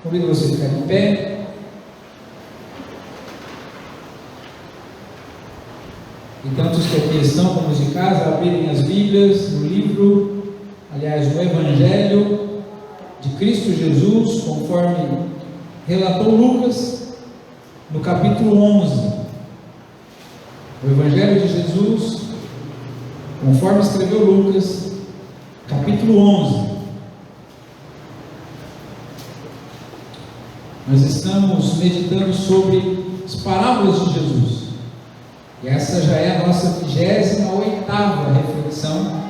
Convido você a ficar em pé. E tantos que aqui estão, como os de casa, abrirem as Bíblias no livro, aliás, no Evangelho de Cristo Jesus, conforme relatou Lucas, no capítulo 11. O Evangelho de Jesus, conforme escreveu Lucas, capítulo 11. Nós estamos meditando sobre as parábolas de Jesus. E essa já é a nossa 28ª reflexão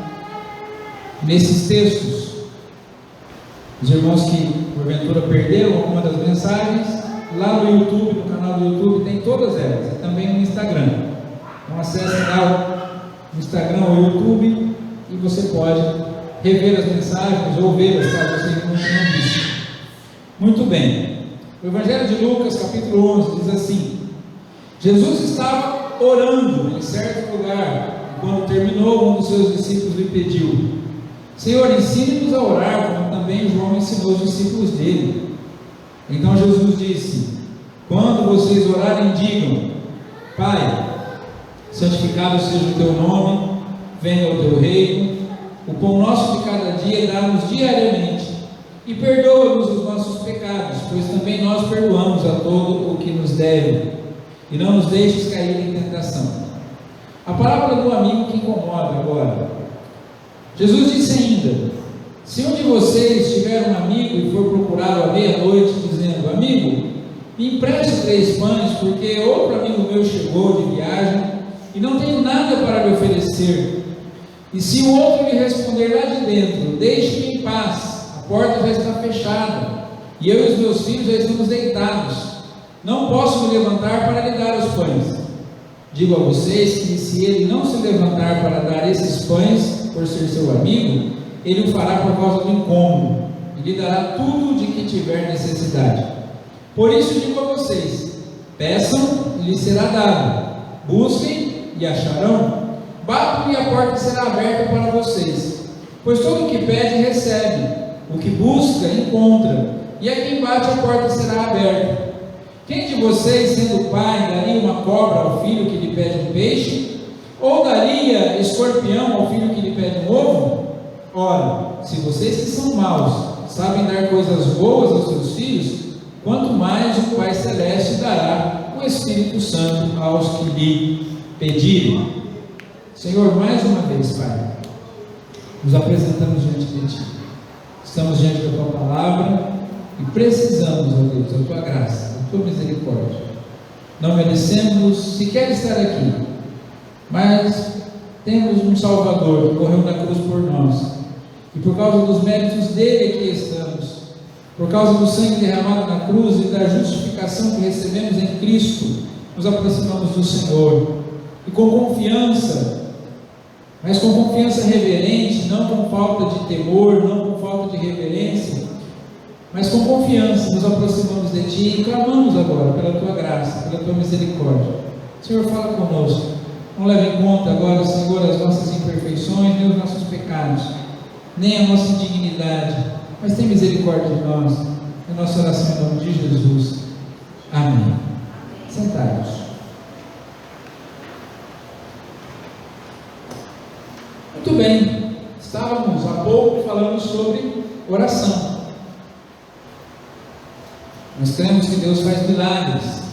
nesses textos. Os irmãos que porventura perderam alguma das mensagens, lá no YouTube, no canal do YouTube, tem todas elas, e também no Instagram. Então acesse lá o Instagram ou o YouTube e você pode rever as mensagens ou vê-las, caso você não tenha visto. Muito bem. O Evangelho de Lucas, capítulo 11, diz assim: Jesus estava orando em certo lugar, e quando terminou, um dos seus discípulos lhe pediu: Senhor, ensine-nos a orar, como também João ensinou os discípulos dele. Então Jesus disse: quando vocês orarem, digam: Pai, santificado seja o teu nome, venha o teu reino, o pão nosso de cada dia dá-nos diariamente, e perdoa-nos os nossos pecados, pois também nós perdoamos a todo o que nos deve, e não nos deixes cair em tentação. A parábola do amigo que incomoda agora. Jesus disse ainda: se um de vocês tiver um amigo e for procurá-lo à meia-noite, dizendo: amigo, me empreste 3 pães, porque outro amigo meu chegou de viagem e não tenho nada para lhe oferecer. E se o outro lhe responder lá de dentro: deixe-me em paz, a porta já está fechada, e eu e os meus filhos já estamos deitados, não posso me levantar para lhe dar os pães. Digo a vocês que se ele não se levantar para dar esses pães, por ser seu amigo, ele o fará por causa do incômodo, e lhe dará tudo de que tiver necessidade. Por isso digo a vocês: peçam e lhes será dado, busquem e acharão, batam e a porta será aberta para vocês. Pois todo o que pede recebe, o que busca encontra, e a quem bate a porta será aberta. Quem de vocês, sendo pai, daria uma cobra ao filho que lhe pede um peixe? Ou daria escorpião ao filho que lhe pede um ovo? Ora, se vocês que são maus sabem dar coisas boas aos seus filhos, quanto mais o Pai Celeste dará o Espírito Santo aos que lhe pedirem. Senhor, mais uma vez, Pai, nos apresentamos diante de Ti. Estamos diante da Tua palavra e precisamos, ó Deus, da Tua graça, da Tua misericórdia. Não merecemos sequer estar aqui, mas temos um Salvador que morreu na cruz por nós, e por causa dos méritos dele aqui estamos, por causa do sangue derramado na cruz e da justificação que recebemos em Cristo, nos aproximamos do Senhor, e com confiança, mas com confiança reverente, não com falta de temor, não com falta de reverência, mas com confiança nos aproximamos de Ti e clamamos agora pela Tua graça, pela Tua misericórdia. Senhor, fala conosco. Não leve em conta agora, Senhor, as nossas imperfeições, nem os nossos pecados, nem a nossa indignidade, mas tem misericórdia de nós. É a nossa oração em nome de Jesus. Amém. Sentados. Muito bem, estávamos há pouco falando sobre oração. Nós cremos que Deus faz milagres,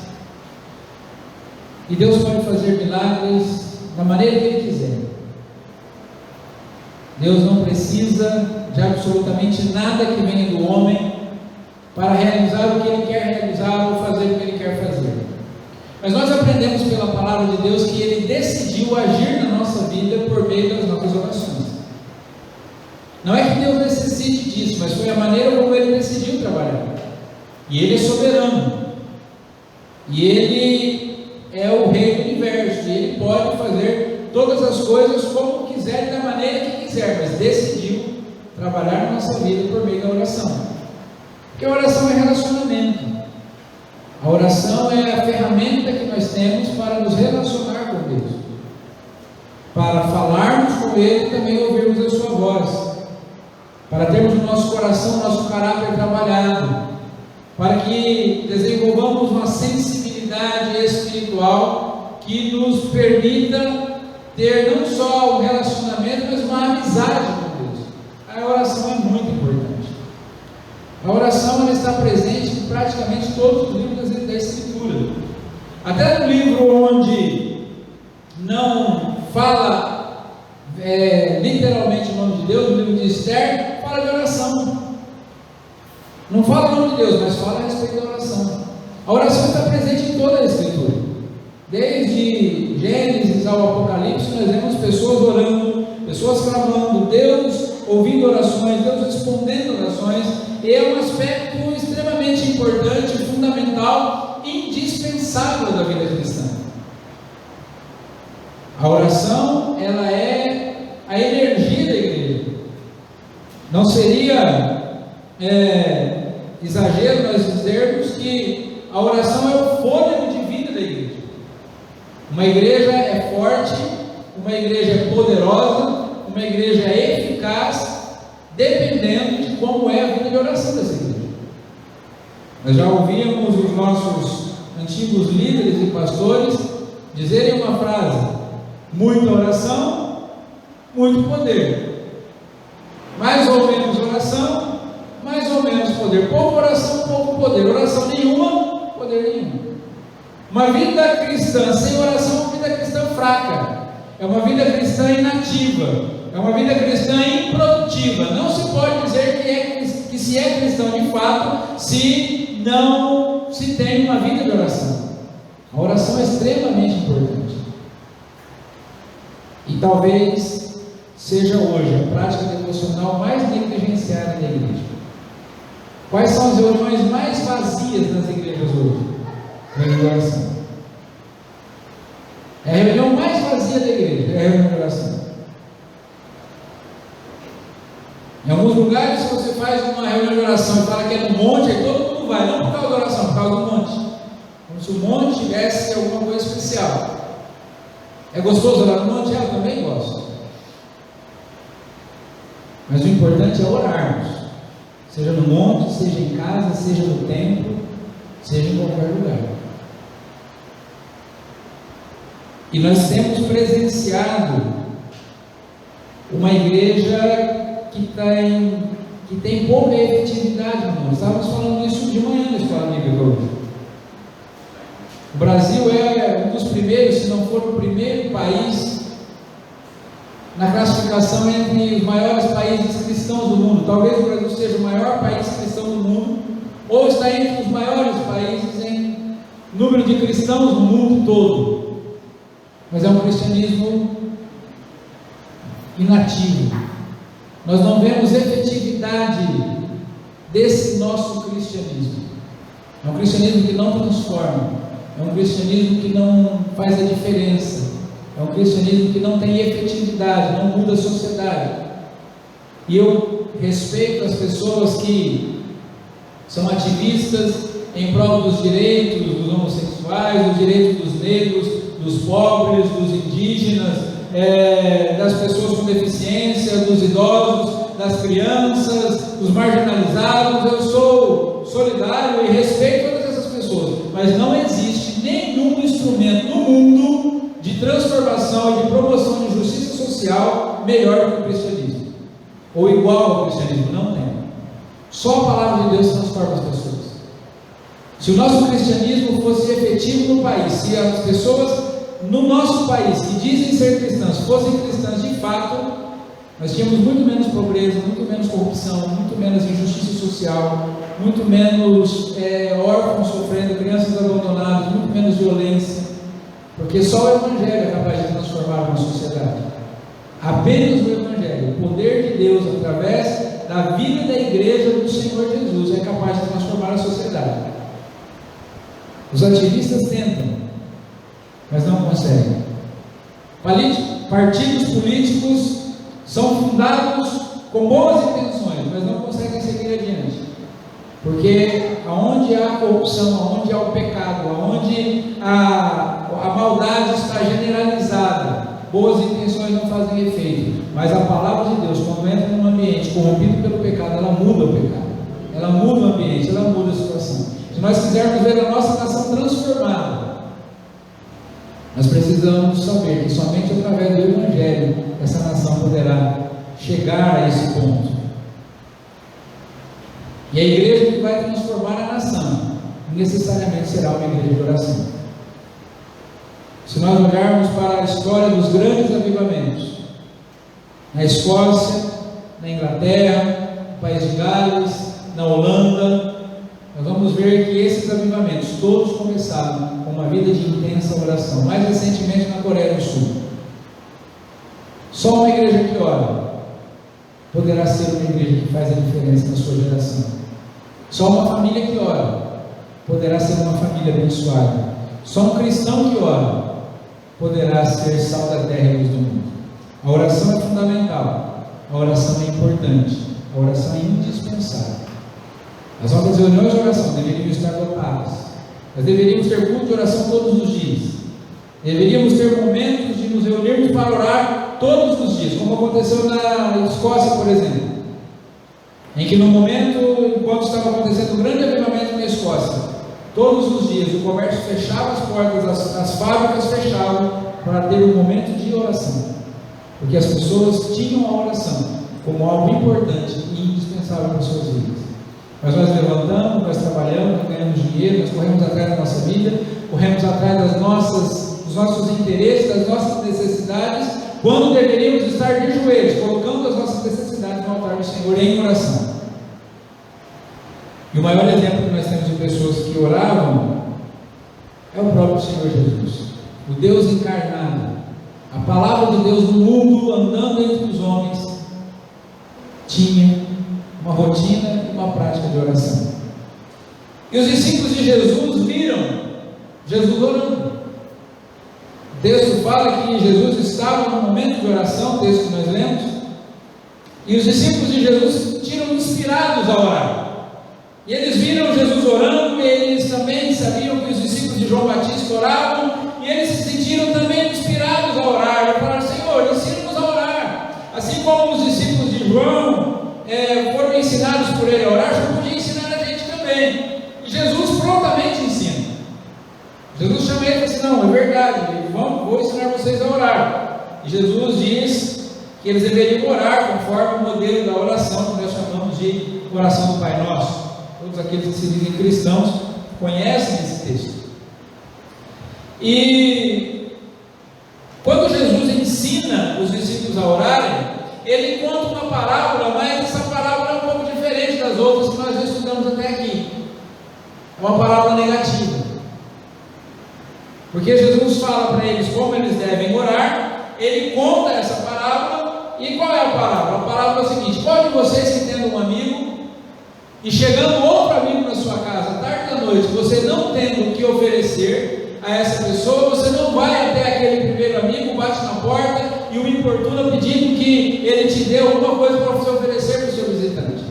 e Deus pode fazer milagres da maneira que Ele quiser. Deus não precisa de absolutamente nada que venha do homem para realizar o que Ele quer realizar ou fazer o que Ele quer fazer. Mas nós aprendemos pela palavra de Deus que Ele decidiu agir na nossa vida por meio das nossas orações. Não é que Deus necessite disso, mas foi a maneira como Ele decidiu trabalhar. E Ele é soberano, e Ele é o Rei do universo, e Ele pode fazer todas as coisas como quiser e da maneira que quiser, mas decidiu trabalhar na nossa vida por meio da oração, porque a oração é relacionamento. A oração é a ferramenta que nós temos para nos relacionar com Deus, para falarmos com Ele e também ouvirmos a sua voz, para termos o nosso coração, o nosso caráter trabalhado, para que desenvolvamos uma sensibilidade espiritual que nos permita ter não só um relacionamento, mas uma amizade com Deus. A oração é muito importante. A oração ela está presente em praticamente todos os livros da Escritura. Até no livro onde não fala literalmente o nome de Deus, no livro de Esther, fala de oração. Não fala o nome de Deus, mas fala a respeito da oração. A oração está presente em toda a Escritura. Desde Gênesis ao Apocalipse, nós vemos pessoas orando, pessoas clamando, Deus ouvindo orações, Deus respondendo orações, e é um aspecto extremamente importante, fundamental, indispensável da vida cristã. A oração, ela é a energia da igreja. Não seria exagero nós dizermos que a oração é o fôlego de vida da igreja. Uma igreja é forte, uma igreja é poderosa, uma igreja é eficaz, dependendo de como é a vida de oração dessa igreja. Nós já ouvíamos os nossos antigos líderes e pastores dizerem uma frase: muita oração, muito poder. Mais ou menos oração, mais ou menos poder. Pouca oração, pouco poder. Oração nenhuma, poder nenhum. Uma vida cristã sem oração é uma vida cristã fraca, é uma vida cristã inativa, é uma vida cristã improdutiva. Não se pode dizer que se é cristão de fato se não se tem uma vida de oração. A oração é extremamente importante. E talvez seja hoje a prática devocional mais negligenciada da igreja. Quais são as reuniões mais vazias nas igrejas hoje? Reunião de oração. É a reunião mais vazia da igreja, é a reunião de oração. Em alguns lugares, se você faz uma reunião de oração e fala que é no monte, aí todo mundo vai, não por causa da oração, por causa do monte. Como se o monte tivesse alguma coisa especial. É gostoso orar no monte? Eu também gosto. Mas o importante é orarmos, seja no monte, seja em casa, seja no templo, seja em qualquer lugar. E nós temos presenciado uma igreja que tem pouca efetividade, irmãos. Estávamos falando isso de manhã na escola bíblica hoje. O Brasil é um dos primeiros, se não for o primeiro país, na classificação entre os maiores países cristãos do mundo. Talvez o Brasil seja o maior país cristão do mundo, ou está entre os maiores países em número de cristãos no mundo todo. Mas é um cristianismo inativo. Nós não vemos efetividade desse nosso cristianismo. É um cristianismo que não transforma, é um cristianismo que não faz a diferença, é um cristianismo que não tem efetividade, não muda a sociedade. E eu respeito as pessoas que são ativistas em prol dos direitos dos homossexuais, dos direitos dos negros, dos pobres, dos indígenas, das pessoas com deficiência, dos idosos, das crianças, dos marginalizados. Eu sou solidário e respeito todas essas pessoas, mas não existe nenhum instrumento no mundo de transformação e de promoção de justiça social melhor do que o cristianismo, ou igual ao cristianismo. Não tem. Só a palavra de Deus transforma as pessoas. Se o nosso cristianismo fosse efetivo no país, se as pessoas no nosso país que dizem ser cristãs fossem cristãs de fato, nós tínhamos muito menos pobreza, muito menos corrupção, muito menos injustiça social, muito menos órfãos sofrendo, crianças abandonadas, muito menos violência, porque só o Evangelho é capaz de transformar uma sociedade. Apenas o Evangelho, o poder de Deus através da vida da igreja do Senhor Jesus é capaz de transformar a sociedade. Os ativistas tentam, mas não conseguem. Partidos políticos são fundados com boas intenções, mas não conseguem seguir adiante, porque aonde há corrupção, aonde há o pecado, aonde a maldade está generalizada, boas intenções não fazem efeito. Mas a palavra de Deus, quando entra num ambiente corrompido pelo pecado, ela muda o pecado, ela muda o ambiente, ela muda a situação. nós quisermos ver a nossa nação transformada, nós precisamos saber que somente através do Evangelho essa nação poderá chegar a esse ponto. E a igreja que vai transformar a nação necessariamente será uma igreja de oração. Se nós olharmos para a história dos grandes avivamentos, na Escócia, na Inglaterra, no país de Gales, na Holanda, nós vamos ver que esses avivamentos todos começaram com uma vida de intensa oração. Mais recentemente na Coreia do Sul. Só uma igreja que ora poderá ser uma igreja que faz a diferença na sua geração. Só uma família que ora poderá ser uma família abençoada. Só um cristão que ora poderá ser sal da terra e luz do mundo. A oração é fundamental, a oração é importante, a oração é indispensável. As nossas reuniões de oração deveriam estar lotadas. Nós deveríamos ter culto de oração todos os dias. Deveríamos ter momentos de nos reunirmos para orar todos os dias, como aconteceu na Escócia, por exemplo, em que no momento, enquanto estava acontecendo um grande avivamento na Escócia, todos os dias o comércio fechava as portas, as fábricas fechavam para ter um momento de oração, porque as pessoas tinham a oração como algo importante e indispensável para as suas vidas. Mas nós levantamos, nós trabalhamos, nós ganhamos dinheiro, nós corremos atrás da nossa vida, corremos atrás dos nossos interesses, das nossas necessidades, quando deveríamos estar de joelhos, colocando as nossas necessidades no altar do Senhor em oração. E o maior exemplo que nós temos de pessoas que oravam é o próprio Senhor Jesus, o Deus encarnado, a palavra de Deus no mundo, andando entre os homens, tinha uma rotina e uma prática de oração. E os discípulos de Jesus viram Jesus orando. O texto fala que Jesus estava no momento de oração, o texto que nós lemos, e os discípulos de Jesus tinham inspirados a orar. E eles viram Jesus orando, e eles também sabiam que os discípulos de João Batista oravam, e eles se sentiram também inspirados a orar, e falaram: Senhor, ensina-nos a orar. Assim como os discípulos de João foram ensinados por ele a orar, já podia ensinar a gente também. E Jesus prontamente ensina. Jesus chama ele e diz: não, é verdade, vou ensinar vocês a orar. E Jesus diz que eles deveriam orar conforme o modelo da oração que nós chamamos de oração do Pai Nosso. Todos aqueles que se dizem cristãos conhecem esse texto. E quando Jesus ensina os discípulos a orarem, ele conta uma parábola, mas essa parábola é um pouco diferente das outras que nós já estudamos até aqui. É uma parábola negativa, porque Jesus fala para eles como eles devem orar. Ele conta essa parábola. E qual é a parábola? A parábola é a seguinte: qual de vocês que tendo um amigo e chegando outro amigo na sua casa, tarde da noite, você não tendo o que oferecer a essa pessoa, você não vai até aquele primeiro amigo, bate na porta e o importuna pedindo que ele te dê alguma coisa para você oferecer para o seu visitante?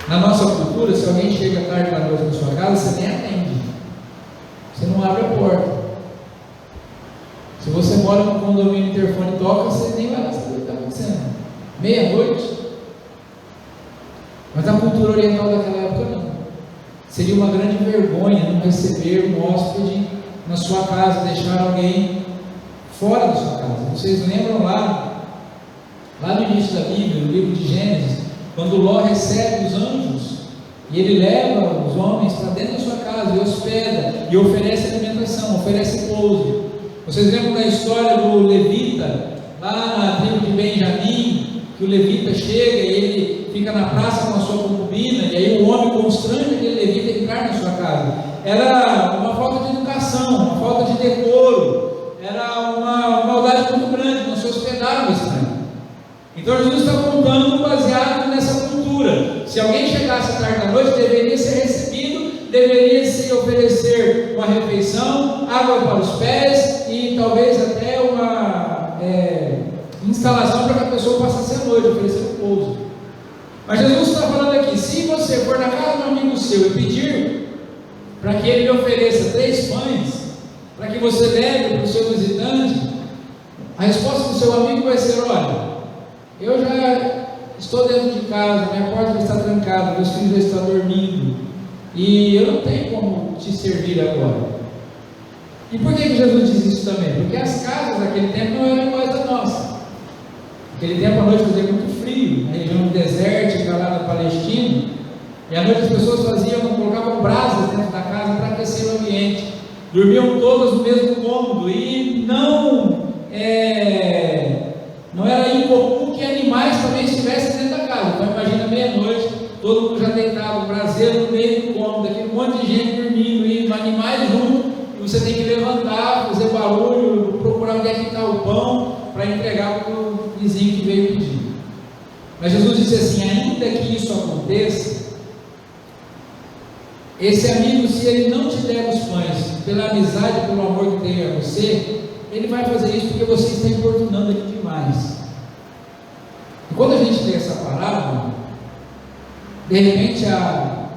Na nossa cultura, se alguém chega tarde da noite na sua casa, você nem atende, você não abre a porta. Se você mora no condomínio e o interfone toca, você nem vai lá saber o que está acontecendo. Meia-noite. Mas na cultura oriental daquela época não. Seria uma grande vergonha não receber um hóspede na sua casa, deixar alguém fora da sua casa. Vocês lembram lá no início da Bíblia, no livro de Gênesis, quando Ló recebe os anjos e ele leva os homens para dentro da sua casa e hospeda e oferece alimentação, oferece pouso. Vocês lembram da história do levita lá na tribo de Benjamim, que o levita chega e ele fica na praça com a sua concubina, e aí o homem constrange aquele levita a entrar na sua casa? Era uma falta de educação, uma falta de decoro, era uma maldade muito grande, não se hospedar no estranho. Então Jesus está contando baseado nessa cultura. Se alguém chegasse tarde da noite, deveria ser recebido, deveria se oferecer uma refeição, água para os pés e talvez até uma instalação para que a pessoa passasse a noite, oferecer um pouso. Mas Jesus está falando aqui: se você for na casa de um amigo seu e pedir para que ele lhe ofereça 3 pães, para que você leve para o seu visitante, a resposta do seu amigo vai ser: olha, eu já estou dentro de casa, minha porta já está trancada, meus filhos já estão dormindo, e eu não tenho como te servir agora. E por que Jesus diz isso também? Porque as casas daquele tempo não eram iguais à nossa. Naquele tempo à noite fazia muito frio, na região desértica lá da Palestina, e à noite as pessoas colocavam brasas dentro da casa para aquecer o ambiente. Dormiam todas no mesmo cômodo, e não era incomum que animais também estivessem dentro da casa. Então imagina meia-noite, todo mundo já deitado, o braseiro no meio do cômodo, aquele monte de gente dormindo, e animais junto, e você tem que levantar, fazer barulho, procurar onde é que está o pão, para entregar para o vizinho que veio pedir. Mas Jesus disse assim: ainda que isso aconteça, esse amigo, se ele não te der os pães, pela amizade, pelo amor que tem a você, ele vai fazer isso porque você está importunando ele demais. E quando a gente lê essa parábola, de repente a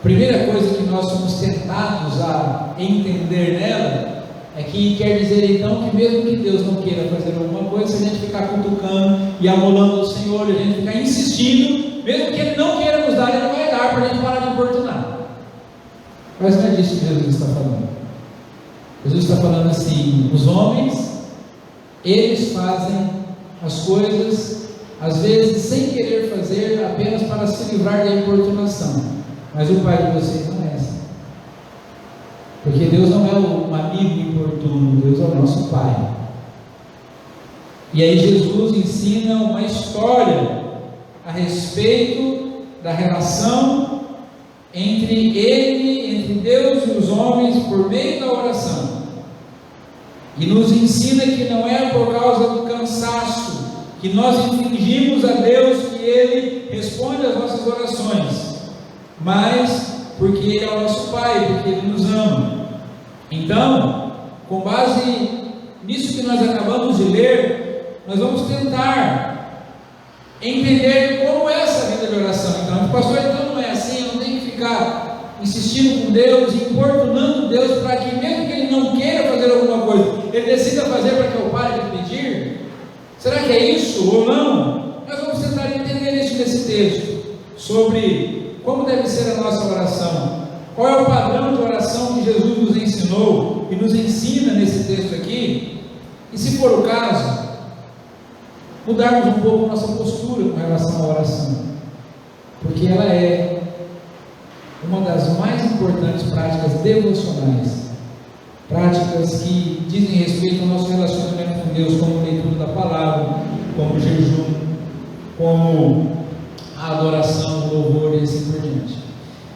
primeira coisa que nós somos tentados a entender nela é que quer dizer então que mesmo que Deus não queira fazer alguma coisa, se a gente ficar cutucando e amolando o Senhor, e a gente ficar insistindo, mesmo que Ele não queira nos dar, Ele não vai dar, para a gente parar de importunar. Mas não é disso que Jesus está falando. Jesus está falando assim: os homens, eles fazem as coisas às vezes sem querer fazer, apenas para se livrar da importunação. Mas o Pai de vocês não é assim. Porque Deus não é um amigo importuno, Deus é o nosso Pai. E aí Jesus ensina uma história a respeito da relação entre Deus e os homens por meio da oração. E nos ensina que não é por causa do cansaço que nós infligimos a Deus que Ele responde às nossas orações, mas porque Ele é o nosso Pai, porque Ele nos ama. Então, com base nisso que nós acabamos de ler, nós vamos tentar entender como é essa vida de oração. Então, pastor, então não é assim, eu não tenho que ficar insistindo com Deus, importunando Deus para que, mesmo que Ele não queira fazer alguma coisa, Ele decida fazer para que eu pare de pedir? Será que é isso ou não? Nós vamos tentar entender isso nesse texto, sobre como deve ser a nossa oração. Qual é o padrão de oração que Jesus nos ensinou e nos ensina nesse texto aqui? E se for o caso, mudarmos um pouco a nossa postura com relação à oração, porque ela é uma das mais importantes práticas devocionais, práticas que dizem respeito ao nosso relacionamento com Deus, como leitura da palavra, como jejum, como a adoração, o louvor e assim por diante.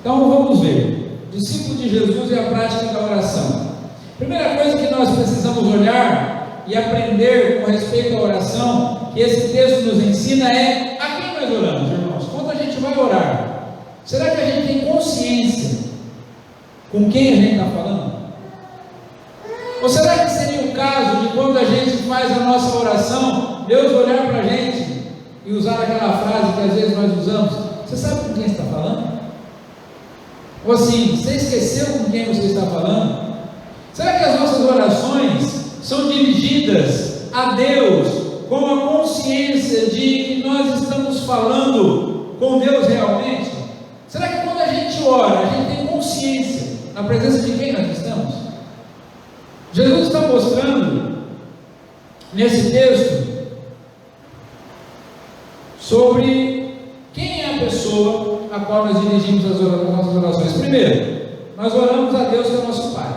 Então vamos ver. Discípulo de Jesus e a prática da oração. Primeira coisa que nós precisamos olhar e aprender com respeito à oração, que esse texto nos ensina, é a quem nós oramos, irmãos. Quando a gente vai orar, será que a gente tem consciência com quem a gente está falando? Ou será que seria o caso de quando a gente faz a nossa oração, Deus olhar para a gente e usar aquela frase que às vezes nós usamos: você sabe com quem está falando? Ou assim, você esqueceu com quem você está falando? Será que as nossas orações são dirigidas a Deus com a consciência de que nós estamos falando com Deus realmente? Será que quando a gente ora, a gente tem consciência na presença de quem nós estamos? Jesus está mostrando nesse texto sobre quem é a pessoa a qual nós dirigimos as nossas orações. Primeiro, nós oramos a Deus que é o nosso Pai.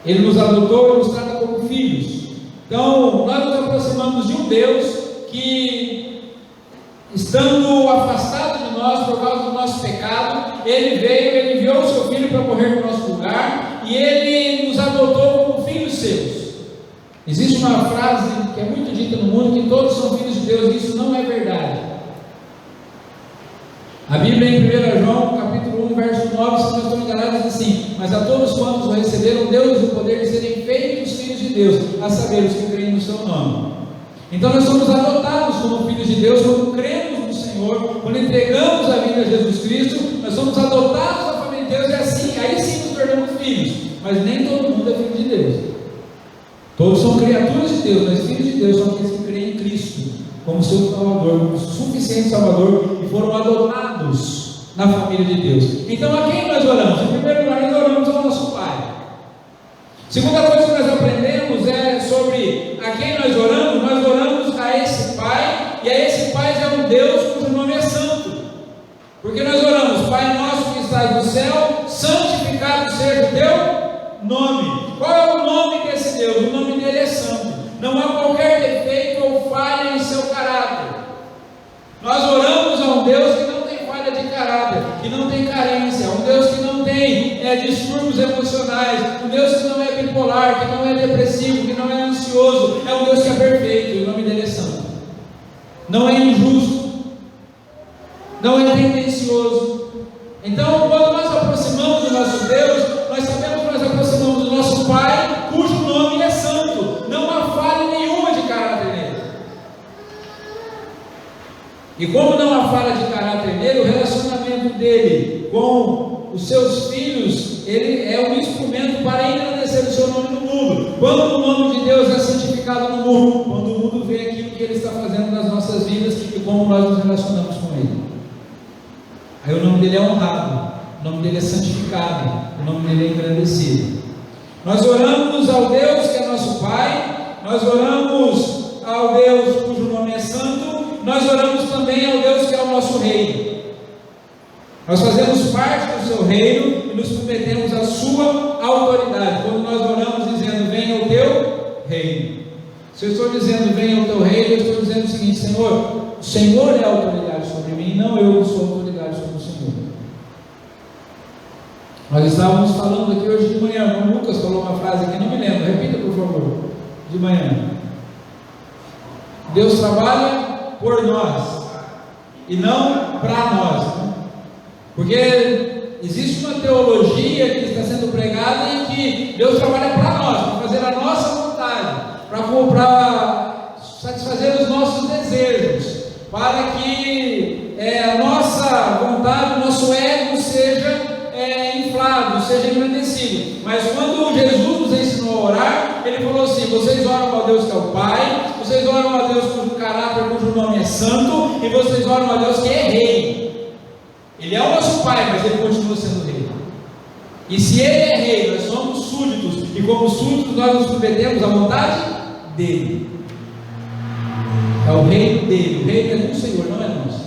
Ele nos adotou e nos trata como filhos. Então, nós nos aproximamos de um Deus que, estando afastado de nós por causa do nosso pecado, Ele veio, Ele enviou o seu Filho para morrer no nosso lugar, e Ele nos adotou como filhos seus. Existe uma frase que é muito dita no mundo, que todos são filhos de Deus, e isso não é verdade. A Bíblia em 1 João, capítulo 1, verso 9, se nós estamos enganados, diz assim: mas a todos quantos o receberam, deu-lhes o poder de serem feitos filhos de Deus, a saber, os que creem no seu nome. Então nós somos adotados como filhos de Deus, quando cremos no Senhor, quando entregamos a vida a Jesus Cristo, nós somos adotados na família de Deus, e assim, aí sim nos tornamos filhos. Mas nem todo mundo é filho de Deus. Todos são criaturas de Deus, mas filhos de Deus são aqueles que creem em Cristo como seu Salvador, como suficiente Salvador, e foram adotados na família de Deus. Então, a quem nós oramos? Em primeiro lugar, nós oramos ao nosso Pai. Segunda coisa que nós aprendemos é sobre a quem nós oramos a esse Pai, e a esse Pai é um Deus cujo nome é santo. Porque nós oramos: Pai nosso que estás no céu, santificado seja o teu nome. Qual é o nome desse Deus? O nome dele é santo. Não há qualquer defeito ou falha em seu caráter. Nós oramos a um Deus que não tem falha de caráter, que não tem carência, um Deus que não tem distúrbios emocionais, um Deus que não é bipolar, que não é depressivo, que não é ansioso. É um Deus que é perfeito, e o nome dele é santo. Não é injusto, não é tendencioso. Então, quando nós aproximamos do nosso Deus, nós sabemos que nós aproximamos do nosso Pai, cujo nome é santo. Não há falha nenhuma de caráter nele. E como não há falha de caráter nele, o relacionamento dele com os seus filhos, ele é um instrumento para engrandecer o seu nome no mundo. Quando o nome de Deus é santificado no mundo, quando o mundo vê aquilo que ele está fazendo nas nossas vidas e como nós nos relacionamos com ele, aí o nome dele é honrado, o nome dele é santificado, o nome dele é engrandecido. Nós oramos ao Deus que é nosso Pai, nós oramos ao Deus cujo nome é santo, nós oramos também ao Deus que é o nosso Rei. Nós fazemos parte do seu reino e nos submetemos à sua autoridade. Quando nós oramos dizendo: venha o teu reino. Se eu estou dizendo venha o teu reino, eu estou dizendo o seguinte: Senhor, o Senhor é a autoridade sobre mim, não eu que sou a autoridade sobre o Senhor. Nós estávamos falando aqui hoje de manhã, o Lucas falou uma frase aqui, não me lembro, repita por favor, de manhã. Deus trabalha por nós e não para nós, né? Porque existe uma teologia que está sendo pregada em que Deus trabalha para nós, para fazer a nossa vontade, para satisfazer os nossos desejos, para que a nossa vontade, o nosso ego seja inflado, seja engrandecido. Mas quando Jesus nos ensinou a orar, ele falou assim: vocês oram ao Deus que é o Pai, vocês oram a Deus cujo caráter, cujo nome é santo, e vocês oram a Deus que é Rei. Ele é o nosso Pai, mas ele continua sendo Rei. E se ele é Rei, nós somos súditos, e como súditos nós nos submetemos à vontade dele. É o reino dele, o reino é do Senhor, não é nosso.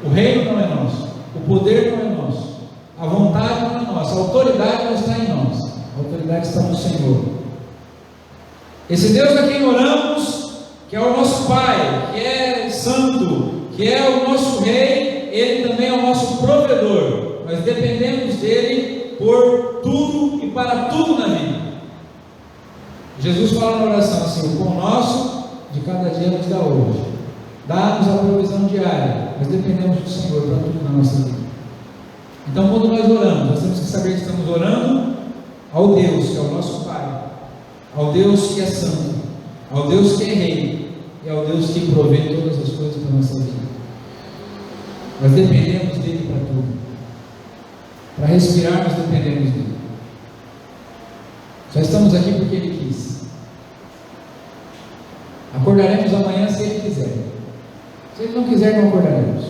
O reino não é nosso, o poder não é nosso, a vontade não é nossa, a autoridade não está em nós, a autoridade está no Senhor. Esse Deus a quem oramos, que é o nosso Pai, que é santo, que é o nosso Rei, ele também é o nosso provedor. Nós dependemos dele por tudo e para tudo na vida. Jesus fala na oração assim: o pão nosso de cada dia nos dá hoje, dá-nos a provisão diária. Nós dependemos do Senhor para tudo na nossa vida. Então, quando nós oramos, nós temos que saber que estamos orando ao Deus que é o nosso Pai, ao Deus que é santo, ao Deus que é Rei e ao Deus que provê todas as coisas para a nossa vida. Nós dependemos dele para tudo. Para respirar, nós dependemos dele. Só estamos aqui porque ele quis. Acordaremos amanhã se ele quiser. Se ele não quiser, não acordaremos.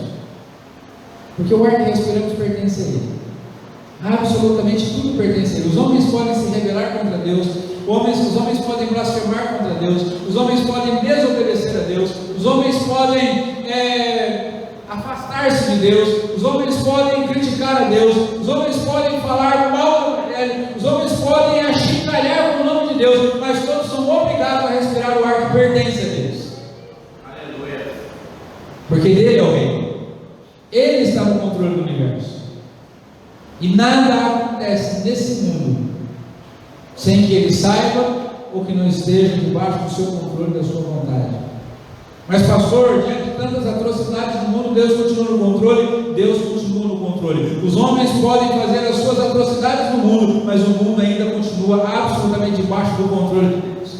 Porque o ar que respiramos pertence a ele. Absolutamente tudo pertence a ele. Os homens podem se rebelar contra Deus, os homens podem blasfemar contra Deus, os homens podem desobedecer a Deus, os homens podem afastar-se de Deus, os homens podem criticar a Deus, os homens podem falar mal do Evangelho, os homens podem achincalhar com o nome de Deus, mas todos são obrigados a respirar o ar que pertence a Deus. Aleluia. Porque dele é o reino. Ele está no controle do universo. E nada acontece nesse mundo sem que ele saiba ou que não esteja debaixo do seu controle, da sua vontade. Mas pastor, diante de tantas atrocidades no mundo, Deus continua no controle? Deus continua no controle. Os homens podem fazer as suas atrocidades no mundo, mas o mundo ainda continua absolutamente debaixo do controle de Deus.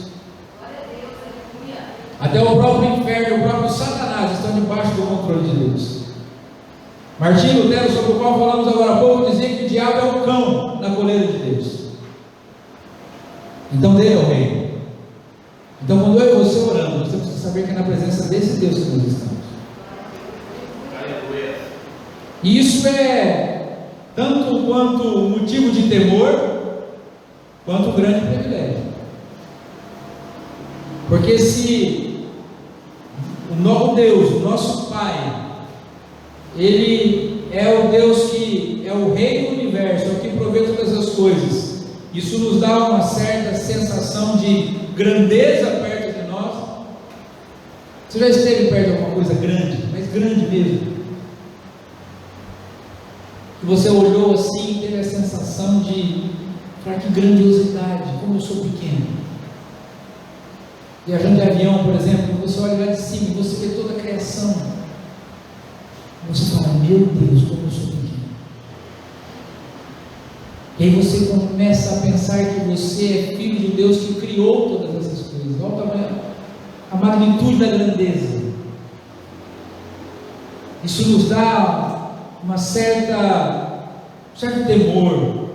Até o próprio inferno e o próprio Satanás estão debaixo do controle de Deus. Martinho Lutero, sobre o qual falamos agora há pouco, dizia que o diabo é o cão na coleira de Deus. Então dele é o reino. Então quando eu e você oramos, nós temos que saber que é na presença desse Deus que nós estamos. E isso é tanto quanto motivo de temor, quanto grande privilégio. Porque se o Deus, o nosso Pai, Ele é o Deus que é o Rei do Universo, é o que provê todas as coisas, isso nos dá uma certa sensação de grandeza perto de nós. Você já esteve perto de alguma coisa grande, mas grande mesmo? Que você olhou assim e teve a sensação de falar, que grandiosidade, como eu sou pequeno. Viajando de avião, por exemplo, você olha lá de cima e você vê toda a criação. Você fala, meu Deus, como eu sou pequeno. E aí você começa a pensar que você é filho de Deus que criou todas essas coisas. Olha o tamanho, a magnitude da grandeza. Isso nos dá um certo temor.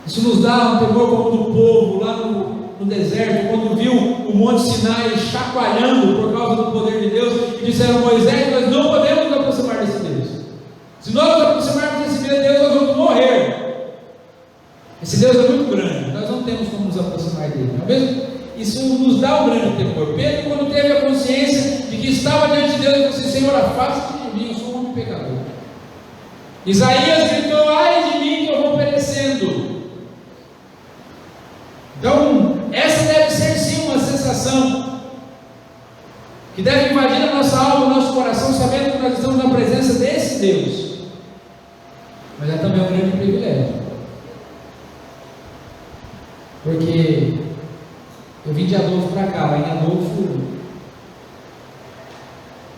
Isso nos dá um temor como do povo lá no deserto, quando viu o Monte Sinai chacoalhando por causa do poder de Deus, e disseram, Moisés, nós não podemos nos aproximar desse Deus. Se nós nos aproximarmos desse Deus, nós vamos morrer. Esse Deus é muito grande, nós não temos como nos aproximar dele. Talvez isso nos dá um grande temor. Pedro, quando teve a consciência de que estava diante de Deus, ele disse, Senhor, afaste-te de mim, eu sou um homem pecador. Isaías gritou, ai de mim que eu vou perecendo. Então, essa deve ser sim uma sensação que deve invadir a nossa alma, o nosso coração, sabendo que nós estamos na presença desse Deus. Mas é também um grande privilégio, porque eu vim de Adolfo para cá. Lá em Adolfo,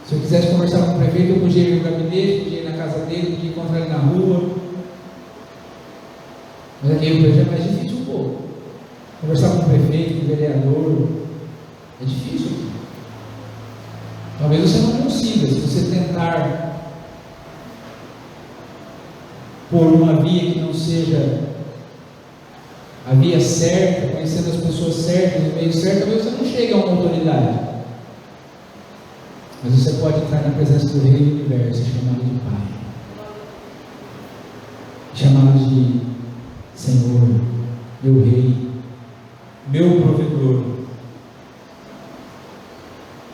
se eu quisesse conversar com o prefeito, eu podia ir no gabinete, podia ir na casa dele, podia encontrar ele na rua. Mas aqui o projeto é mais difícil um pouco. Conversar com o prefeito, com o vereador, é difícil aqui. Talvez você não consiga, se você tentar por uma via que não seja a via certa, conhecendo as pessoas certas, o meio certo, talvez você não chegue a uma autoridade. Mas você pode entrar na presença do Rei do Universo e chamá-lo de Pai, chamá-lo de Senhor, meu Rei, meu provedor.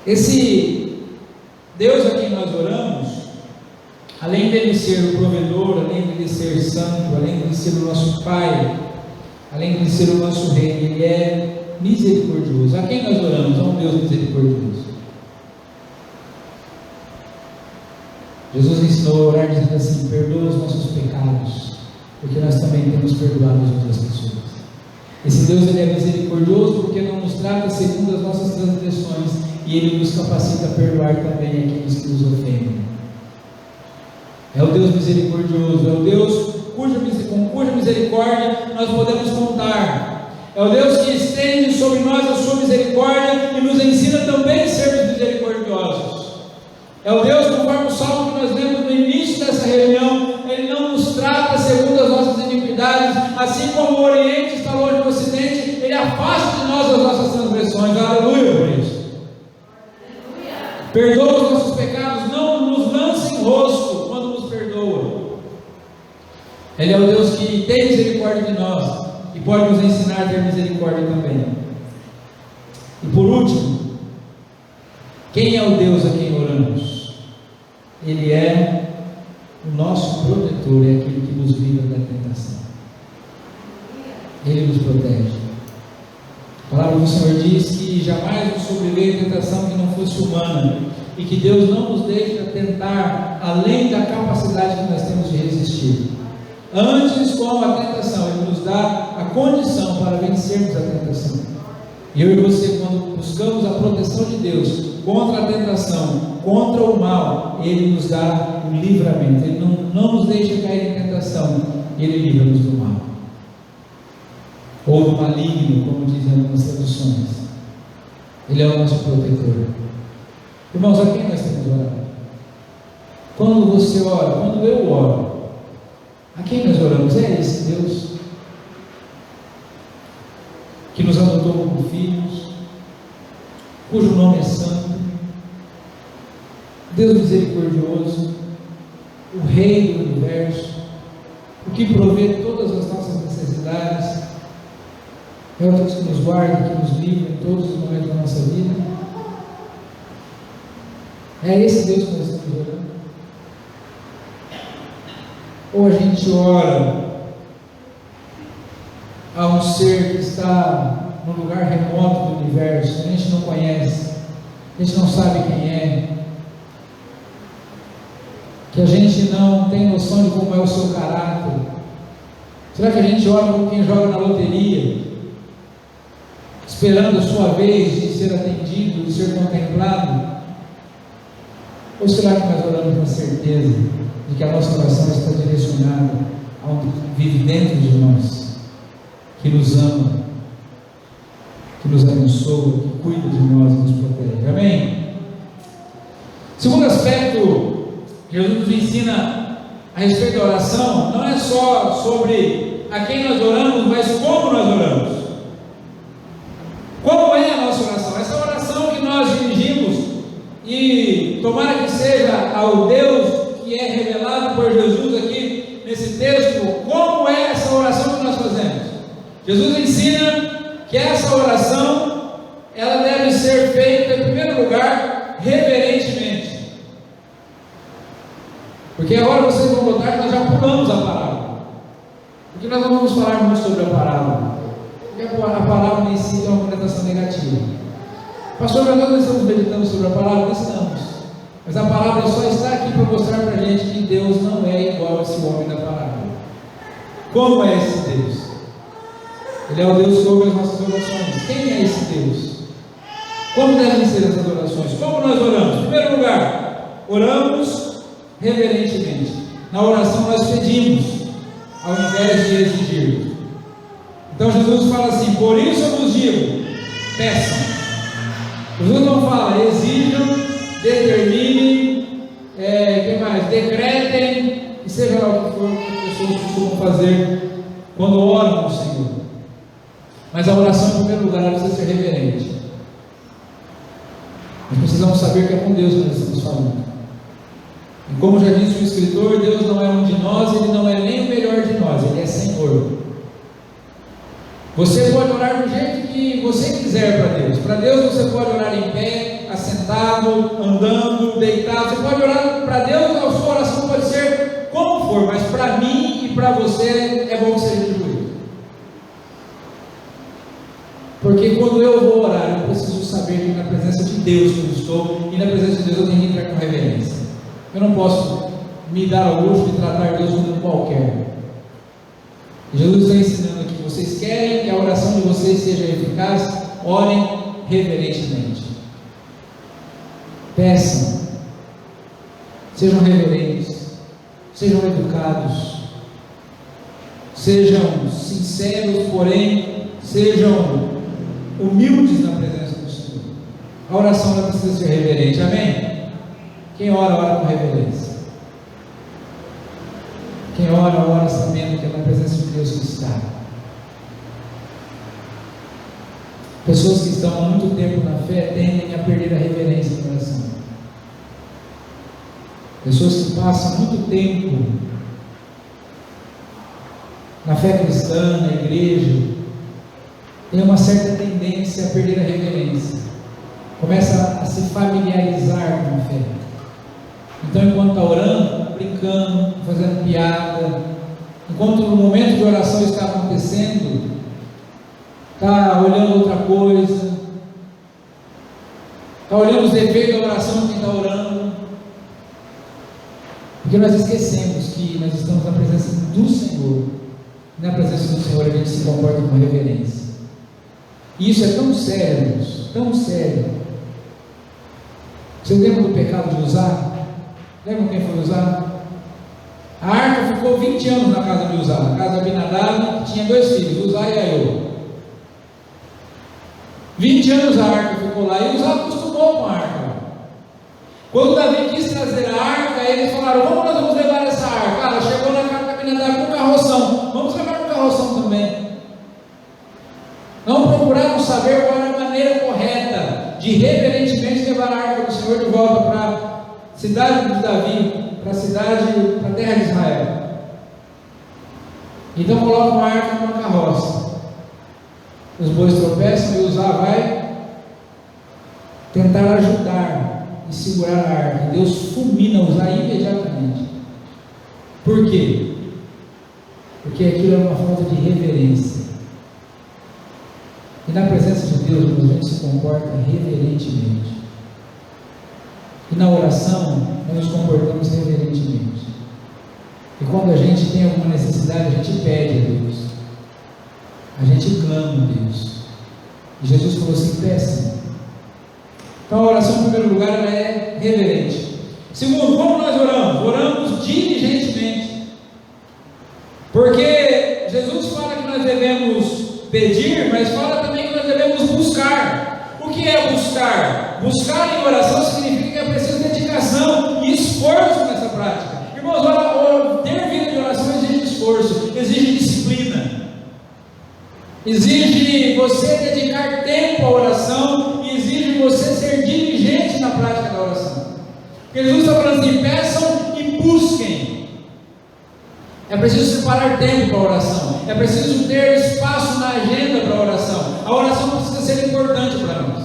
Esse Deus a quem nós oramos, além dele ser o provedor, além dele ser santo, além dele ser o nosso Pai, além dele ser o nosso Rei, ele é misericordioso. A quem nós oramos? A um Deus misericordioso. Jesus ensinou a orar dizendo assim, perdoa os nossos pecados, porque nós também temos perdoado as outras pessoas. Esse Deus, ele é misericordioso porque não nos trata segundo as nossas transgressões, e ele nos capacita a perdoar também aqueles que nos ofendem. É o Deus misericordioso, é o Deus com cuja misericórdia nós podemos contar. É o Deus que estende sobre nós a sua misericórdia e nos ensina também a sermos misericordiosos. É o Deus, conforme o salmo que nós lemos no início dessa reunião, ele não nos trata segundo as nossas iniquidades, assim como o Oriente está longe do Ocidente, ele afasta de nós as nossas transgressões. Aleluia por isso. Perdoa os nossos pecados, não nos lança em rosto quando nos perdoa. Ele é o Deus que tem misericórdia de nós e pode nos ensinar a ter misericórdia também. E por último, quem é o Deus a quem oramos? Ele é o nosso protetor, é aquele que nos livra da tentação. Ele nos protege. A palavra do Senhor diz que jamais nos sobreveio tentação que não fosse humana, e que Deus não nos deixa tentar além da capacidade que nós temos de resistir. Antes, com a tentação, Ele nos dá a condição para vencermos a tentação. E eu e você, quando buscamos a proteção de Deus contra a tentação, contra o mal, Ele nos dá o livramento. Ele não nos deixa cair em tentação, Ele livra-nos do mal, ou do maligno, como dizem algumas traduções. Ele é o nosso protetor. Irmãos, a quem nós temos orado? Quando você ora, quando eu oro, a quem nós oramos? É esse Deus que nos adotou como filhos, cujo nome é santo, Deus misericordioso, o Rei do Universo, o que provê todas as nossas necessidades, é o Deus que nos guarda, que nos livra em todos os momentos da nossa vida. É esse Deus que nós estamos orando? Ou a gente ora a um ser que está num lugar remoto do universo, que a gente não conhece, a gente não sabe quem é, que a gente não tem noção de como é o seu caráter? Será que a gente ora como quem joga na loteria, esperando a sua vez de ser atendido, de ser contemplado? Ou será que nós oramos com a certeza de que a nossa oração está direcionada a um Deus que vive dentro de nós, que nos ama, que nos abençoa, que cuida de nós e nos protege? Amém? Segundo aspecto, Jesus nos ensina a respeito da oração, não é só sobre a quem nós oramos, mas como nós oramos. Como é a nossa oração? Essa oração que nós dirigimos, e tomara que seja ao Deus que é revelado por Jesus aqui nesse texto, como é essa oração que nós fazemos? Jesus ensina que essa oração, ela deve ser feita, em primeiro lugar, reverentemente. Porque agora vocês vão notar que nós já pulamos a parábola, porque nós não vamos falar muito sobre a parábola, porque a parábola em si tem uma conotação negativa. Pastor, mas nós estamos meditando sobre a parábola? Estamos, mas a parábola só está aqui para mostrar para a gente que Deus não é igual a esse homem da parábola. Como é esse Deus? Ele é o Deus que ouve as nossas orações. Quem é esse Deus? Como devem ser essas orações? Como nós oramos? Em primeiro lugar, oramos reverentemente. Na oração nós pedimos, ao invés de exigir. Então Jesus fala assim: por isso eu vos digo, peçam. Jesus não fala exijam, determinem, que mais? Decretem, e seja lá o que for que as pessoas costumam fazer quando oram ao Senhor. Mas a oração, em primeiro lugar, ela precisa ser reverente. Nós precisamos saber que é com Deus que nós estamos falando. E como já disse o escritor, Deus não é um de nós, Ele não é nem o melhor de nós, Ele é Senhor. Você pode orar do jeito que você quiser para Deus. Para Deus você pode orar em pé, assentado, andando, deitado. Você pode orar para Deus, a sua oração pode ser como for, mas para mim e para você é bom que seja distribuído. Porque quando eu vou orar, eu preciso saber que na presença de Deus que eu estou, e na presença de Deus eu tenho que entrar com reverência. Eu não posso me dar ao luxo de tratar Deus como um qualquer. Jesus está ensinando aqui: vocês querem que a oração de vocês seja eficaz? Orem reverentemente. Peçam, sejam reverentes, sejam educados, sejam sinceros, porém sejam humildes na presença do Senhor. A oração ela precisa ser reverente, amém? Quem ora, ora com reverência. Quem ora, ora sabendo que é na presença de Deus que está. Pessoas que estão há muito tempo na fé tendem a perder a reverência no coração. Pessoas que passam muito tempo na fé cristã, na igreja, têm uma certa tendência a perder a reverência. Começa a se familiarizar com a fé. Então, enquanto está orando, brincando, fazendo piada, enquanto no momento de oração está acontecendo, está olhando outra coisa, está olhando os defeitos da oração de quem está orando, porque nós esquecemos que nós estamos na presença do Senhor, e na presença do Senhor a gente se comporta com reverência. E isso é tão sério, irmãos, tão sério. Você lembra do pecado de Uzá? Lembra quem foi Uzá? A arca ficou 20 anos na casa de Uzá, na casa de Abinadab, que tinha 2 filhos, Uzá e Aiô. 20 anos a arca ficou lá, e Uzá acostumou com a arca. Quando Davi quis trazer a arca, eles falaram: como nós vamos levar essa arca? Ela chegou na casa de Abinadab com carroção, vamos levar com carroção também. Não procuramos saber qual era a maneira correta de reverentemente levar a arca do Senhor de volta para a cidade de Davi, para a terra de Israel. Então coloca uma arca numa carroça. Os bois tropeçam e Uzá vai tentar ajudar e segurar a arca. E Deus fulmina Uzá imediatamente. Por quê? Porque aquilo é uma falta de reverência. E na presença de Deus, a gente se comporta reverentemente. E na oração, nós nos comportamos reverentemente. E quando a gente tem alguma necessidade, a gente pede a Deus. A gente clama a Deus. E Jesus falou assim: peça. Então a oração, em primeiro lugar, ela é reverente. Segundo, como nós oramos? Oramos diligentemente. Porque Jesus fala que nós devemos pedir, mas fala também que nós devemos buscar. O que é buscar? Buscar em oração significa que é preciso dedicação e esforço nessa prática. Irmãos, ter vida de oração exige esforço, exige disciplina, exige você dedicar tempo à oração e exige você ser diligente na prática da oração. Porque Jesus está falando assim: peçam e busquem. É preciso separar tempo para a oração, é preciso ter espaço na agenda para a oração. A oração precisa ser importante para nós.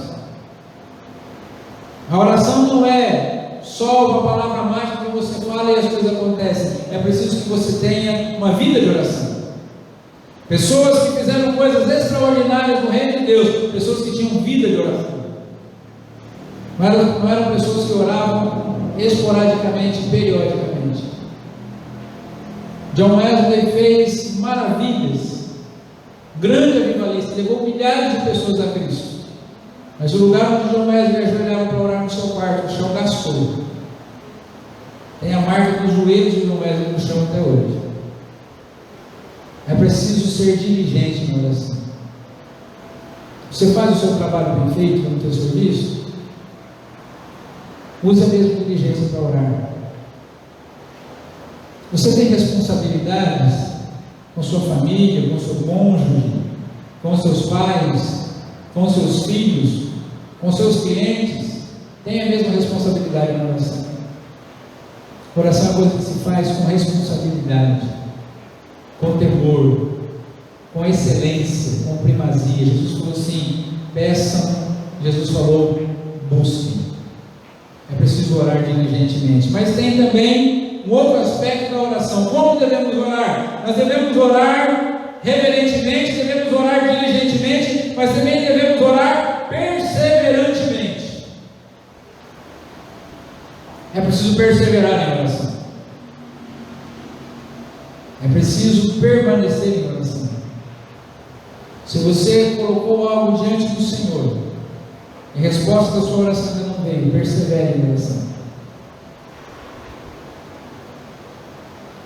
A oração não é só uma palavra mágica que você fala e as coisas acontecem. É preciso que você tenha uma vida de oração. Pessoas que fizeram coisas extraordinárias no reino de Deus, pessoas que tinham vida de oração. Não eram pessoas que oravam esporadicamente, periodicamente. John Wesley fez maravilhas, grande avivalista, levou milhares de pessoas a Cristo. Mas o lugar onde John Wesley ajoelhava para orar no seu quarto, o chão gastou. Tem a marca dos joelhos de John Wesley no chão até hoje. É preciso ser diligente na oração. Você faz o seu trabalho bem feito no teu serviço? Use a mesma diligência para orar. Você tem responsabilidades com sua família, com seu cônjuge, com seus pais, com seus filhos, com seus clientes. Tem a mesma responsabilidade na oração. Oração é coisa que se faz com responsabilidade, com temor, com excelência, com primazia. Jesus falou assim: peçam. Jesus falou: busquem. É preciso orar diligentemente. Mas tem também um outro aspecto da oração. Como devemos orar? Nós devemos orar reverentemente, devemos orar diligentemente, mas também devemos orar perseverantemente. É preciso perseverar em oração. É preciso permanecer em oração. Se você colocou algo diante do Senhor, em resposta da sua oração ainda não veio, persevere em oração.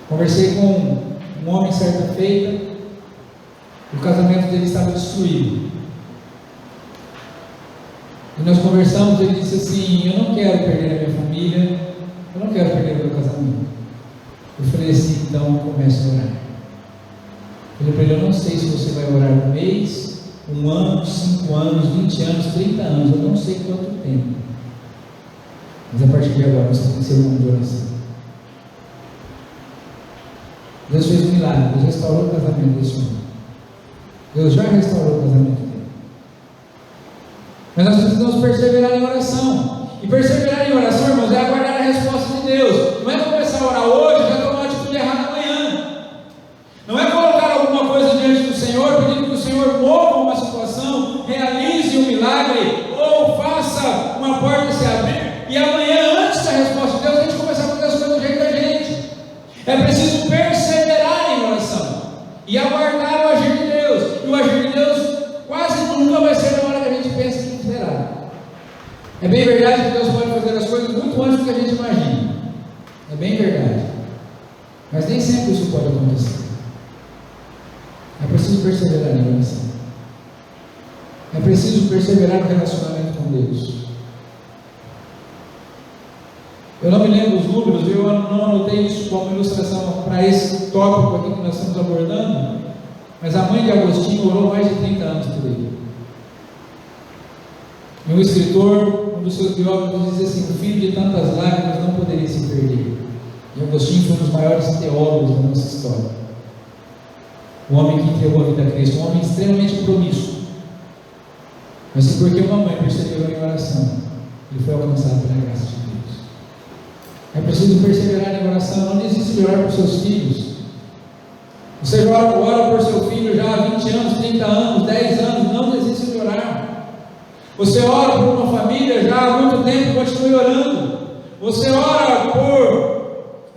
Conversei com um homem certa feita, o casamento dele estava destruído. E nós conversamos, ele disse assim: eu não quero perder a minha família, eu não quero perder o meu casamento. Eu falei assim: então comece a orar. Eu falei para ele: eu não sei se você vai orar um mês, um ano, 5 anos, 20 anos, 30 anos, eu não sei quanto tempo. Mas a partir de agora você tem que ser um homem de oração. Deus fez um milagre, Deus restaurou o casamento desse homem. Deus já restaurou o casamento dele. Mas nós precisamos perseverar em oração. E perseverar em oração, irmãos, é aguardar a resposta de Deus. Não é começar a orar hoje e já tomar uma atitude errada amanhã. Não é colocar alguma coisa diante do Senhor, pedindo que o Senhor mova uma situação, realize um milagre, ou faça uma porta se abrir, e amanhã, antes da resposta de Deus, a gente começar a fazer as coisas do jeito da gente. É preciso perseverar em oração e aguardar o agir de Deus. E o agir de Deus quase nunca vai ser na hora que a gente pensa que será. É bem verdade que Deus pode fazer as coisas muito antes do que a gente imagina. É bem verdade. Mas nem sempre isso pode acontecer. É preciso perseverar em oração. É preciso perseverar no relacionamento com Deus. Eu não me lembro os números, eu não anotei isso como ilustração para esse tópico aqui que nós estamos abordando, mas a mãe de Agostinho orou mais de 30 anos por ele. E um escritor, um dos seus biógrafos, diz assim: o filho de tantas lágrimas não poderia se perder. E Agostinho foi um dos maiores teólogos da nossa história. o homem que entregou a vida a Cristo, um homem extremamente promíscuo. Mas se porque uma mãe perseverou em oração, ele foi alcançado pela graça de Deus. É preciso perseverar em oração, não desista de orar por seus filhos. Você ora por seu filho já há 20 anos, 30 anos, 10 anos, não desista de orar. Você ora por uma família já há muito tempo, continue orando. Você ora por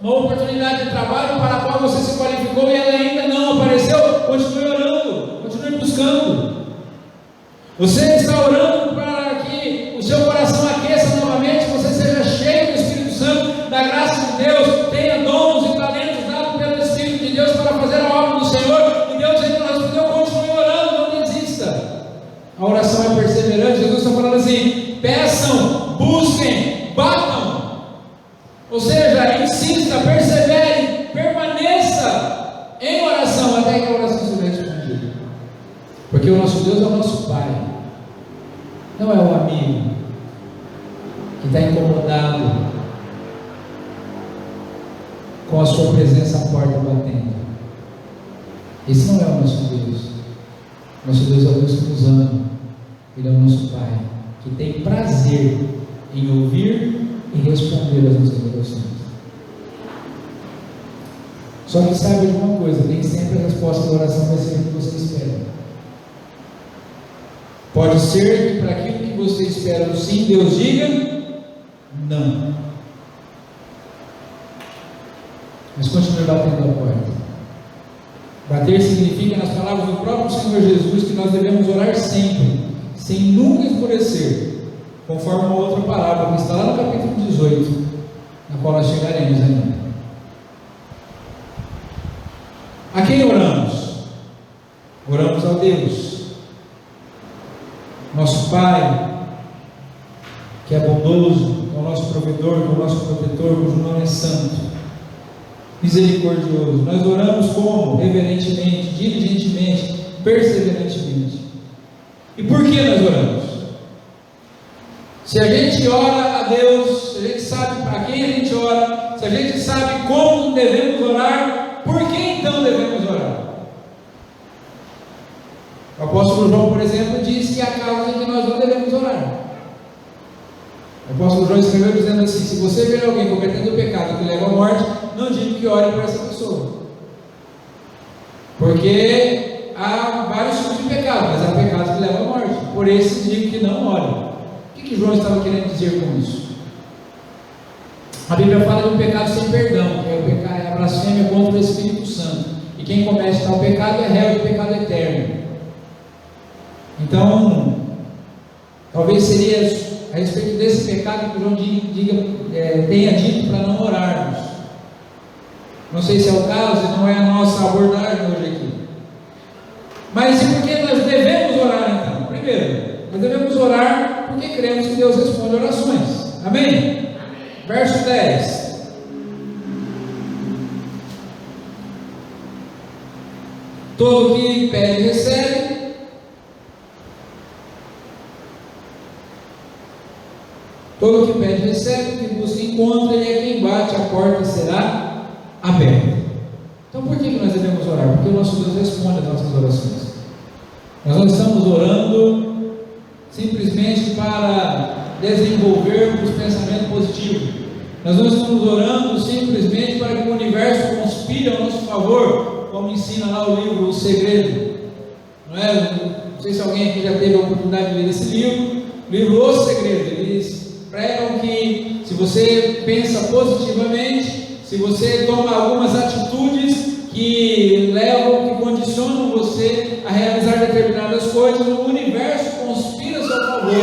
uma oportunidade de trabalho para a qual você se qualificou e ela ainda não apareceu, continue orando, continue buscando. Você está orando para que o seu coração aqueça novamente, você seja cheio do Espírito Santo, da graça de Deus, tenha dons e talentos dados pelo Espírito de Deus para fazer a obra do Senhor, e Deus ainda não respondeu, continue orando, não desista. A oração é perseverante. Jesus está falando assim: peçam, busquem, batam. Ou seja, insista, persevere, permaneça em oração até que a oração seja respondida. Porque o nosso Deus é o nosso Pai, não é o amigo que está incomodado com a sua presença à porta batendo. Esse não é o nosso Deus. Nosso Deus é o Deus que nos ama. Ele é o nosso Pai, que tem prazer em ouvir e responder às nossas orações. Só que saiba de uma coisa: nem sempre a resposta da oração vai ser o que você espera. Pode ser que para aquilo que você espera no sim, Deus diga não. Mas continue batendo a porta. Bater significa, nas palavras do próprio Senhor Jesus, que nós devemos orar sempre, sem nunca escurecer, conforme uma outra palavra que está lá no capítulo 18, na qual nós chegaremos ainda. A quem oramos? Oramos a Deus, nosso Pai, que é bondoso, que é o nosso provedor, que é o nosso protetor, cujo nome é santo, misericordioso. Nós oramos como? Reverentemente, diligentemente, perseverantemente. E por que nós oramos? Se a gente ora a Deus, se a gente sabe para quem a gente ora, se a gente sabe como devemos orar, por que então devemos orar? O apóstolo João, por exemplo, diz que há casos em que nós não devemos orar. O apóstolo João escreveu dizendo assim: se você ver alguém cometendo pecado que leva à morte, não diga que ore por essa pessoa, porque há vários tipos de pecado, mas há pecados que levam à morte. Por esses digo que não ore. O que João estava querendo dizer com isso? A Bíblia fala de um pecado sem perdão, que é o pecado, é a blasfêmia contra o Espírito Santo, e quem comete tal pecado é réu de pecado eterno. Então, talvez seria a respeito desse pecado que João tenha dito para não orarmos. Não sei se é o caso, não é a nossa abordagem hoje aqui. Mas e por que nós devemos orar então? Primeiro, nós devemos orar porque cremos que Deus responde orações. Amém? Verso 10. Todo que pede recebe. Todo que pede recebe, que busca encontra, e é quem bate, a porta será aberta. Então por que nós devemos orar? Porque o nosso Deus responde às nossas orações. Nós não estamos orando simplesmente para desenvolvermos pensamento positivo. Nós não estamos orando simplesmente para que o universo conspire a nosso favor, como ensina lá o livro O Segredo. Não sei se alguém aqui já teve a oportunidade de ler esse livro. O livro O Segredo. Eles pregam que se você pensa positivamente, se você toma algumas atitudes que levam, que condicionam você a realizar determinadas coisas, o universo conspira a seu favor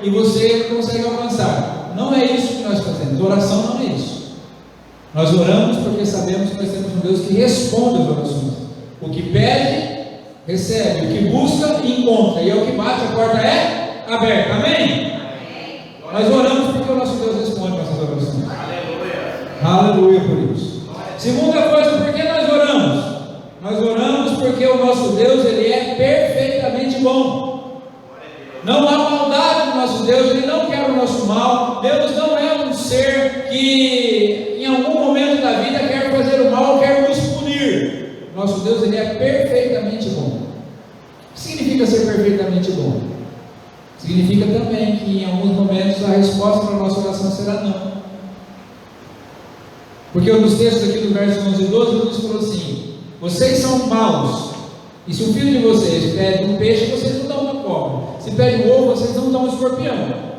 e você consegue alcançar. Não é isso que nós fazemos. Oração não é isso. Nós oramos porque sabemos que nós temos um Deus que responde às orações. O que pede, recebe. O que busca, encontra. E é o que bate, a porta é aberta. Amém? Nós oramos porque o nosso Deus responde nossas orações. Aleluia por isso. Segunda coisa, por que nós oramos? Nós oramos porque o nosso Deus, Ele é perfeitamente bom. Não há maldade no nosso Deus, Ele não quer o nosso mal. Deus não é um ser que em algum momento da vida quer fazer o mal ou quer nos punir. Nosso Deus, Ele é perfeitamente bom. O que significa ser perfeitamente bom? Significa também que em alguns momentos a resposta para a nossa oração será não. Porque um dos textos aqui do verso 11 e 12, Jesus falou assim: vocês são maus, e se o filho de vocês pede um peixe, vocês não dão uma cobra. Se pede um ovo, vocês não dão um escorpião.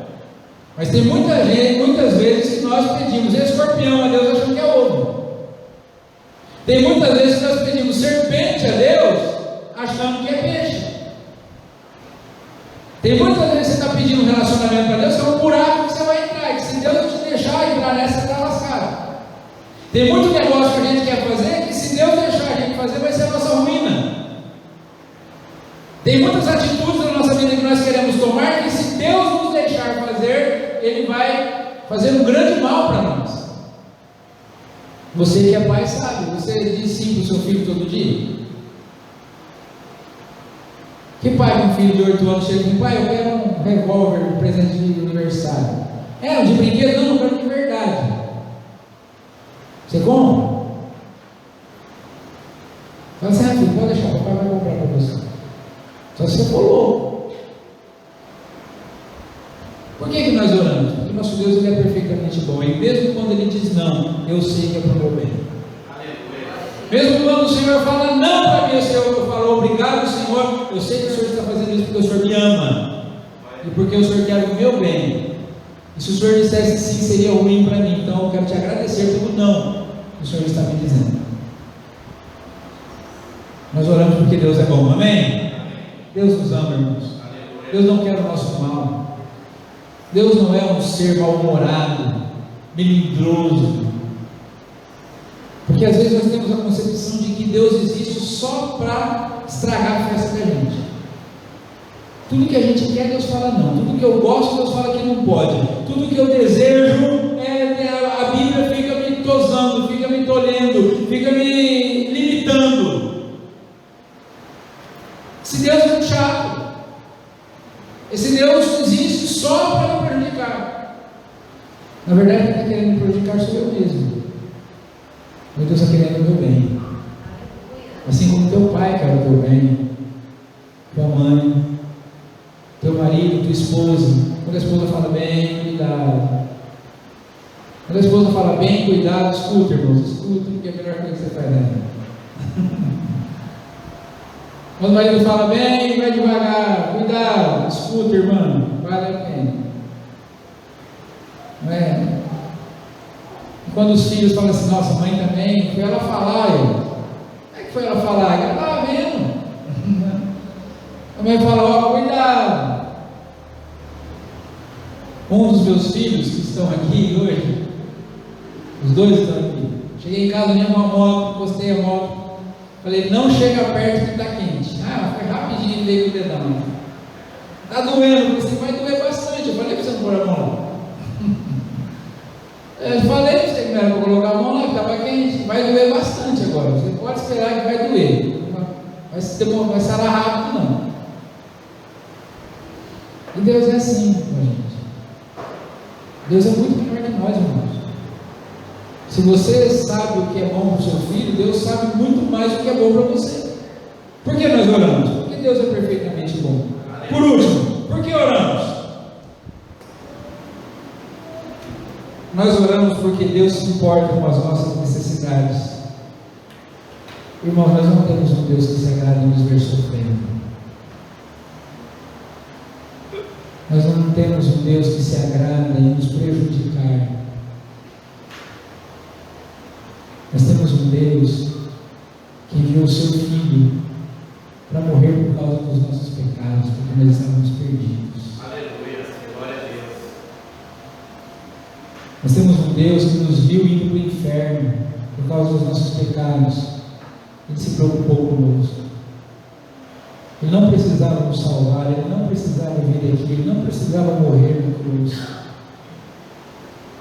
Mas tem muita gente, muitas vezes, que nós pedimos escorpião a Deus achando que é ovo. Tem muitas vezes que nós pedimos serpente a Deus achando que é peixe. Tem muitas vezes que você está pedindo um relacionamento para Deus, que é um buraco que você vai entrar, e que se Deus te deixar entrar nessa, você está lascado. Tem muito negócio que a gente quer fazer, que se Deus deixar a gente fazer, vai ser a nossa ruína. Tem muitas atitudes na nossa vida que nós queremos tomar, que se Deus nos deixar fazer, Ele vai fazer um grande mal para nós. Você que é pai sabe, você diz sim para o seu filho todo dia? Que pai com um filho de 8 anos chega e diz: pai, eu quero um revólver de presente de aniversário. É, de brinquedo? Não, eu quero de verdade. Você compra? Fala assim: filho, pode deixar, o papai vai comprar para você. Só se você for louco. Por que nós oramos? Porque nosso Deus, Ele é perfeitamente bom. E mesmo quando Ele diz não, eu sei que é para o meu bem. Mesmo quando o Senhor fala não para mim, o Senhor fala obrigado, Senhor, eu sei que o Senhor está fazendo isso porque o Senhor me ama. E porque o Senhor quer o meu bem. E se o Senhor dissesse sim, seria ruim para mim. Então eu quero te agradecer pelo não que o Senhor está me dizendo. Nós oramos porque Deus é bom, amém? Deus nos ama, irmãos. Deus não quer o nosso mal. Deus não é um ser mal-humorado, melindroso. Porque às vezes nós temos a concepção de que Deus existe só para estragar a festa da gente. Tudo que a gente quer, Deus fala não. Tudo que eu gosto, Deus fala que não pode. Tudo que eu desejo, a Bíblia fica me tosando, fica me tolhendo, fica me limitando. Esse Deus é muito chato. Esse Deus existe só para me prejudicar. Na verdade, quem está querendo me prejudicar sou eu mesmo. Meu Deus está querendo o meu bem. Assim como teu pai quer o teu bem, tua mãe, teu marido, tua esposa. Quando a esposa fala bem, cuidado. Quando a esposa fala bem, cuidado, escuta, irmãos, escuta, porque é a melhor coisa que você faz na vida. Quando o marido fala bem, vai devagar, cuidado, escuta, irmão, vale a pena. Não é? E quando os filhos falam assim: nossa, mãe também, foi ela falar, como é que foi ela falar? Ela estava vendo. A mãe fala: ó, cuidado. Um dos meus filhos que estão aqui hoje, os dois estão aqui. Cheguei em casa, minha moto, encostei a moto. Falei: não chega perto que está quente. Ah, foi rapidinho, dei o dedão. Está doendo. Você vai doer bastante. Eu falei para você não pôr a mão lá. Eu falei para você que não era para colocar a mão lá, que estava quente. Vai doer bastante agora. Você pode esperar que vai doer. Vai sarar rápido, não. E Deus é assim com a gente. Deus é muito maior que nós, irmãos. Se você sabe o que é bom para o seu filho, Deus sabe muito mais o que é bom para você. Por que nós oramos? Porque Deus é perfeitamente bom. Por último, por que oramos? Nós oramos porque Deus se importa com as nossas necessidades. Irmãos, nós não temos um Deus que se agrada em nos ver sofrendo. Nós não temos um Deus que se agrada em nos prejudicar. Nós temos um Deus que enviou o seu Filho para morrer por causa dos nossos pecados, porque nós estávamos perdidos. Aleluia, glória a Deus. Nós temos um Deus que nos viu indo para o inferno por causa dos nossos pecados. Ele se preocupou conosco. Ele não precisava nos salvar, Ele não precisava vir aqui, Ele não precisava morrer na cruz.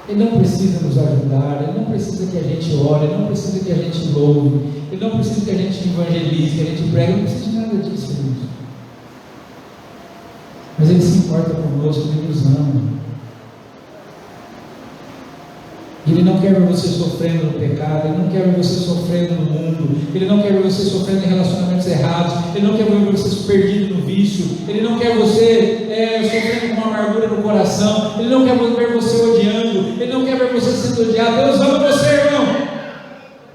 Ele não precisa nos ajudar, Ele não precisa que a gente ore, Ele não precisa que a gente louve, Ele não precisa que a gente evangelize, que a gente pregue, Ele não precisa de nada disso, irmãos. Mas Ele se importa conosco, Ele nos ama. E Ele não quer ver você sofrendo no pecado, Ele não quer ver você sofrendo no mundo, Ele não quer ver você sofrendo em relacionamentos errados, Ele não quer ver você perdido no vício, Ele não quer você sofrendo com uma amargura no coração, Ele não quer ver você odiando, Ele não quer ver você sendo odiado. Deus ama você, irmão.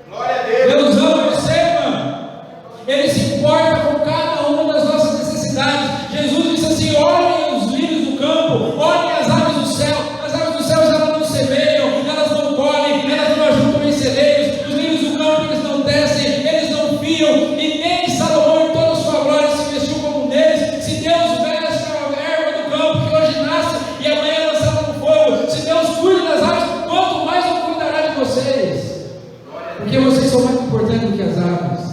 Glória a Deus. Deus ama você, irmão. Ele se importa com cada uma das nossas necessidades. Jesus disse assim: olhem os lírios do campo, olhem as aves do céu. As aves do céu elas não semeiam, elas não colhem, elas não ajuntam em celeiros. Os lírios do campo eles não descem, eles não fiam, e nem Salomão em toda a sua glória se vestiu como um deles. Se Deus veste a erva do campo que hoje nasce e amanhã é lançada no fogo, se Deus cuida das aves, quanto mais Ele cuidará de vocês, porque vocês são mais importantes do que as aves.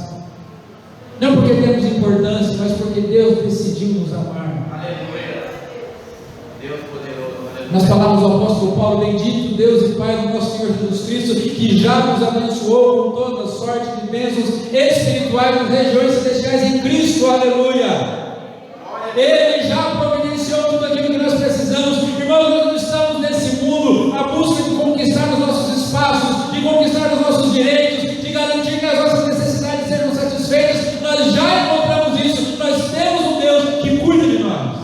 Não porque temos importância, mas porque Deus decidiu nos amar. Aleluia. Deus poderoso. Aleluia. Nas palavras do apóstolo Paulo: bendito Deus e Pai do nosso Senhor Jesus Cristo, que já nos abençoou com toda sorte de bênçãos espirituais nas regiões celestiais em Cristo. Aleluia. Ele já providenciou tudo aquilo que nós precisamos. Irmãos, nós não estamos nesse mundo à busca de conquistar os nossos espaços, de conquistar os nossos direitos, de garantir que as nossas necessidades sejam satisfeitas. Nós já encontramos isso. Nós temos um Deus que cuida de nós.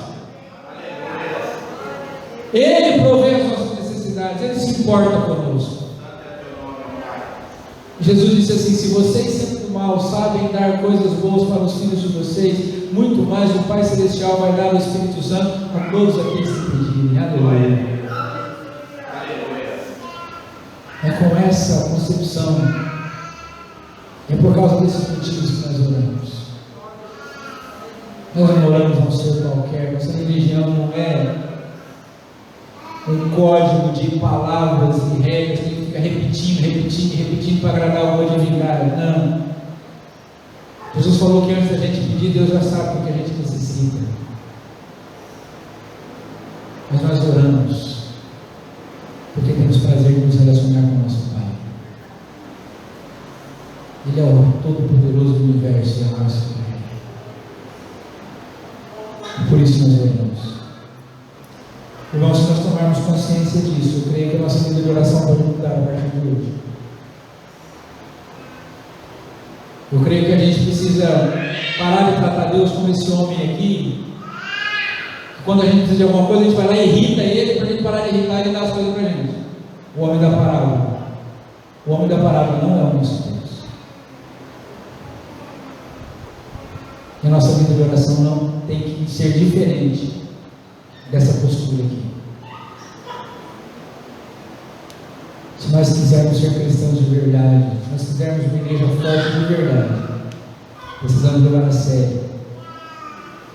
Ele provê as nossas necessidades, Ele se importa conosco. Jesus disse assim: se vocês, sendo do mal, sabem dar coisas boas para os filhos de vocês, muito mais o Pai Celestial vai dar o Espírito Santo a todos aqueles que pedirem. Aleluia. É com essa concepção, é por causa desses motivos que nós oramos. Nós não oramos a um ser qualquer. Nossa religião não é um código de palavras e regras que fica repetindo para agradar o bom divindade. Não. Jesus falou que antes da gente pedir, Deus já sabe o que a gente necessita. Mas nós oramos porque temos prazer em nos relacionar com o nosso Pai. Ele é o Todo-Poderoso do Universo e é nosso Pai. E por isso nós oramos. Irmãos, se nós tomarmos consciência disso, eu creio que a nossa vida de oração pode mudar a partir de hoje. Eu creio que a gente precisa parar de tratar Deus como esse homem aqui. Quando a gente precisa de alguma coisa, a gente vai lá e irrita ele, para a gente parar de irritar e dar as coisas para a gente. O homem da parábola. O homem da parábola não é o nosso Deus. E a nossa vida de oração não tem que ser diferente dessa postura aqui. Se nós quisermos ser cristãos de verdade, se nós quisermos uma igreja forte de verdade, precisamos levar a sério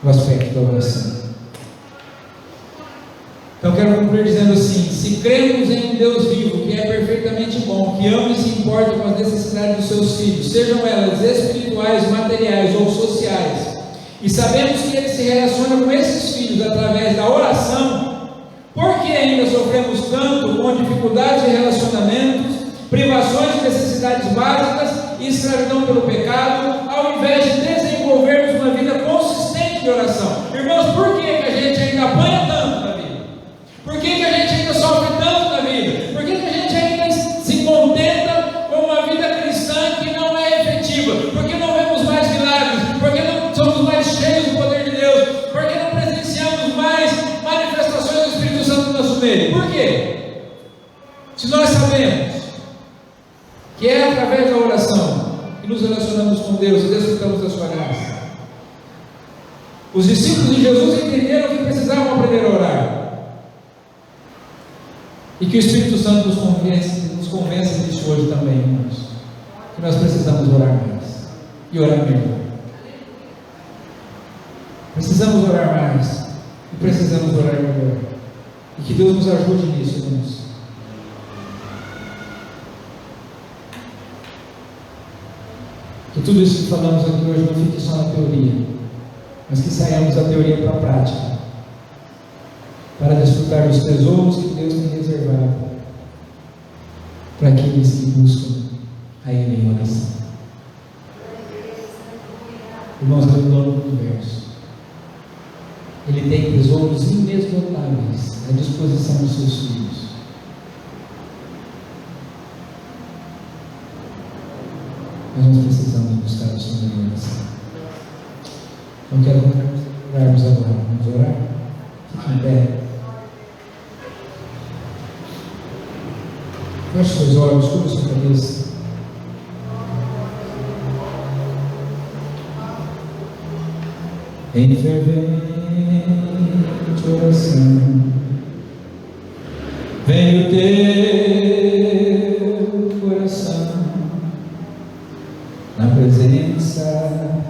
o aspecto da oração. Então quero concluir dizendo assim: se cremos em um Deus vivo, que é perfeitamente bom, que ama e se importa com as necessidades dos seus filhos, sejam elas espirituais, materiais ou sociais, e sabemos que Ele se relaciona com esses filhos através da oração, por que ainda sofremos tanto com dificuldades de relacionamentos, privações de necessidades básicas e escravidão pelo pecado, ao invés de desenvolvermos uma vida consistente de oração? Irmãos, por que a gente ainda apanha tanto na vida? Por que a gente ainda sofre tanto na vida? Por que a gente ainda se contenta com uma vida cristã que não é efetiva? Por que não vemos mais milagres? Por que não somos mais cheios do poder de Deus? Por que não presenciamos mais manifestações do Espírito Santo no nosso meio? Por quê? Se nós sabemos que é através da oração que nos relacionamos com Deus e desfrutamos da sua graça. Os discípulos de Jesus entenderam que precisavam aprender a orar. E que o Espírito Santo nos convença disso hoje também, irmãos. Que nós precisamos orar mais. E orar melhor. Precisamos orar mais. E precisamos orar melhor. E que Deus nos ajude nisso, irmãos. Que tudo isso que falamos aqui hoje não fique só na teoria, mas que saiamos da teoria para a prática, para desfrutar dos tesouros que Deus tem reservado para aqueles que buscam a Ele em oração. Irmãos, Ele é o dono do universo. Ele tem tesouros inesgotáveis à disposição dos seus filhos. Mas nós precisamos buscar o Senhor em oração. Não quero orarmos agora. Vamos orar? Fique em pé. Feche seus olhos, cubra sua cabeça. Em fervente oração, vem o teu coração na presença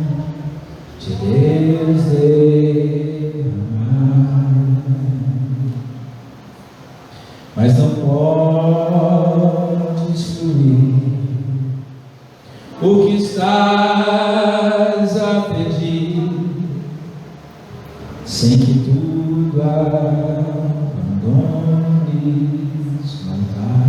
de Deus derramar, mas não pode excluir o que estás a pedir, sem que tudo abandones no altar.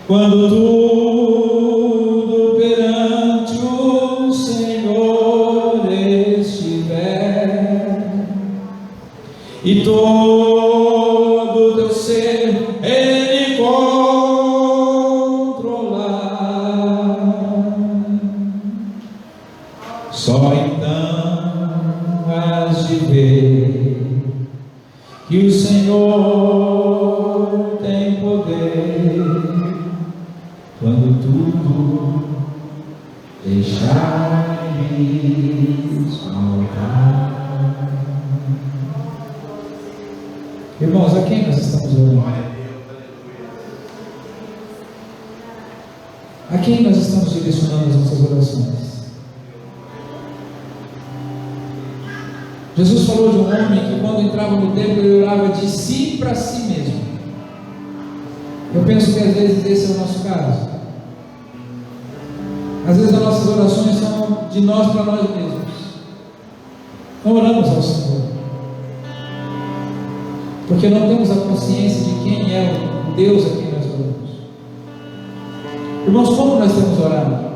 Quando tudo perante o Senhor estiver e todo o teu ser Ele controlar, só então has de ver que o Senhor tem poder quando tudo deixares faltar. Irmãos, a quem nós estamos orando? A quem nós estamos direcionando as nossas orações? Jesus falou de um homem que quando entrava no templo ele orava de si para si mesmo. Eu penso que às vezes esse é o nosso caso. Às vezes as nossas orações são de nós para nós mesmos. Não oramos ao Senhor, porque não temos a consciência de quem é o Deus a quem nós oramos. Irmãos, como nós temos orado?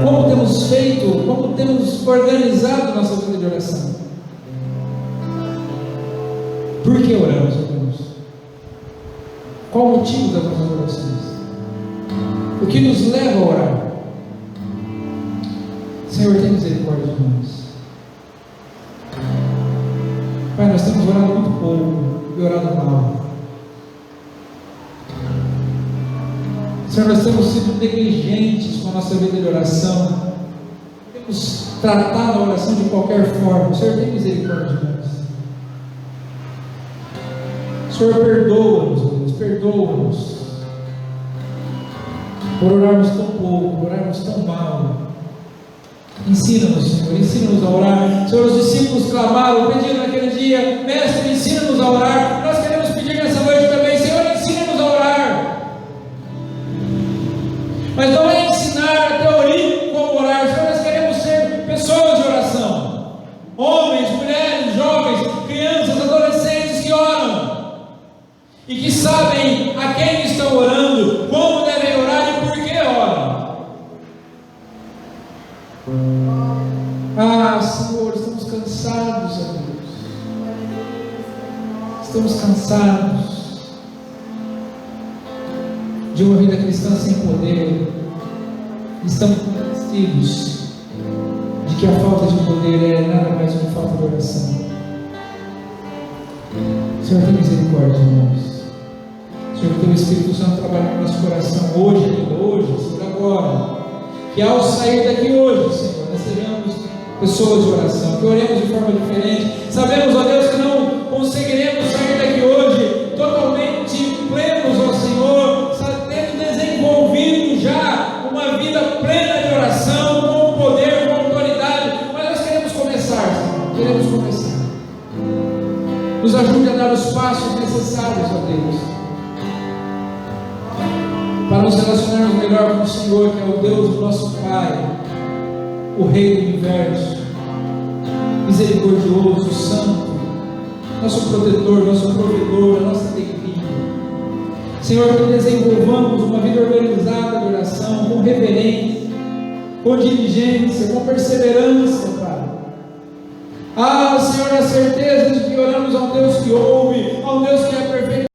Como temos feito, como temos organizado nossa vida de oração? Por que oramos, irmãos? Qual o motivo das nossas orações? O que nos leva a orar? Senhor, tem misericórdia de nós. Pai, nós temos orado muito pouco e orado mal. Senhor, nós temos sido negligentes com a nossa vida de oração. Temos tratado a oração de qualquer forma. O Senhor tem misericórdia de nós. Senhor, perdoa-nos, Deus, perdoa-nos por orarmos tão pouco, por orarmos tão mal. Ensina-nos, Senhor, ensina-nos a orar. Senhor, os discípulos clamaram, pediram naquele dia: Mestre, ensina-nos a orar. Nós queremos pedir nessa noite também: Senhor, ensina-nos a orar. Mas não é ensinar a teoria como orar. Senhor, nós queremos ser pessoas de oração, homens, mulheres, jovens, crianças, adolescentes que oram e que sabem a quem estão orando, como devem orar e por que oram. Ah, Senhor, estamos cansados, ó Deus. Estamos cansados de uma vida cristã sem poder. Estamos convencidos de que a falta de poder é nada mais do que falta de oração. Senhor, tem misericórdia de nós. Senhor, que o Espírito Santo trabalhe no nosso coração hoje, Senhor, agora. Que ao sair daqui hoje, Senhor, nós sejamos pessoas de oração, que oremos de forma diferente. Sabemos, ó Deus, que não conseguiremos sair daqui hoje totalmente plenos ao Senhor, tendo desenvolvido já uma vida plena de oração, com poder, com autoridade, mas nós queremos começar, Senhor, queremos começar. Nos ajude a dar os passos necessários, ó Deus, para nos relacionarmos melhor com o Senhor, que é o Deus do nosso Pai, o Rei do Universo, misericordioso, santo, nosso protetor, nosso provedor, nossa alegria. Senhor, que desenvolvamos uma vida organizada de oração, com reverência, com diligência, com perseverança, Pai. Ah, Senhor, a certeza de que oramos a um Deus que ouve, a um Deus que é perfeito.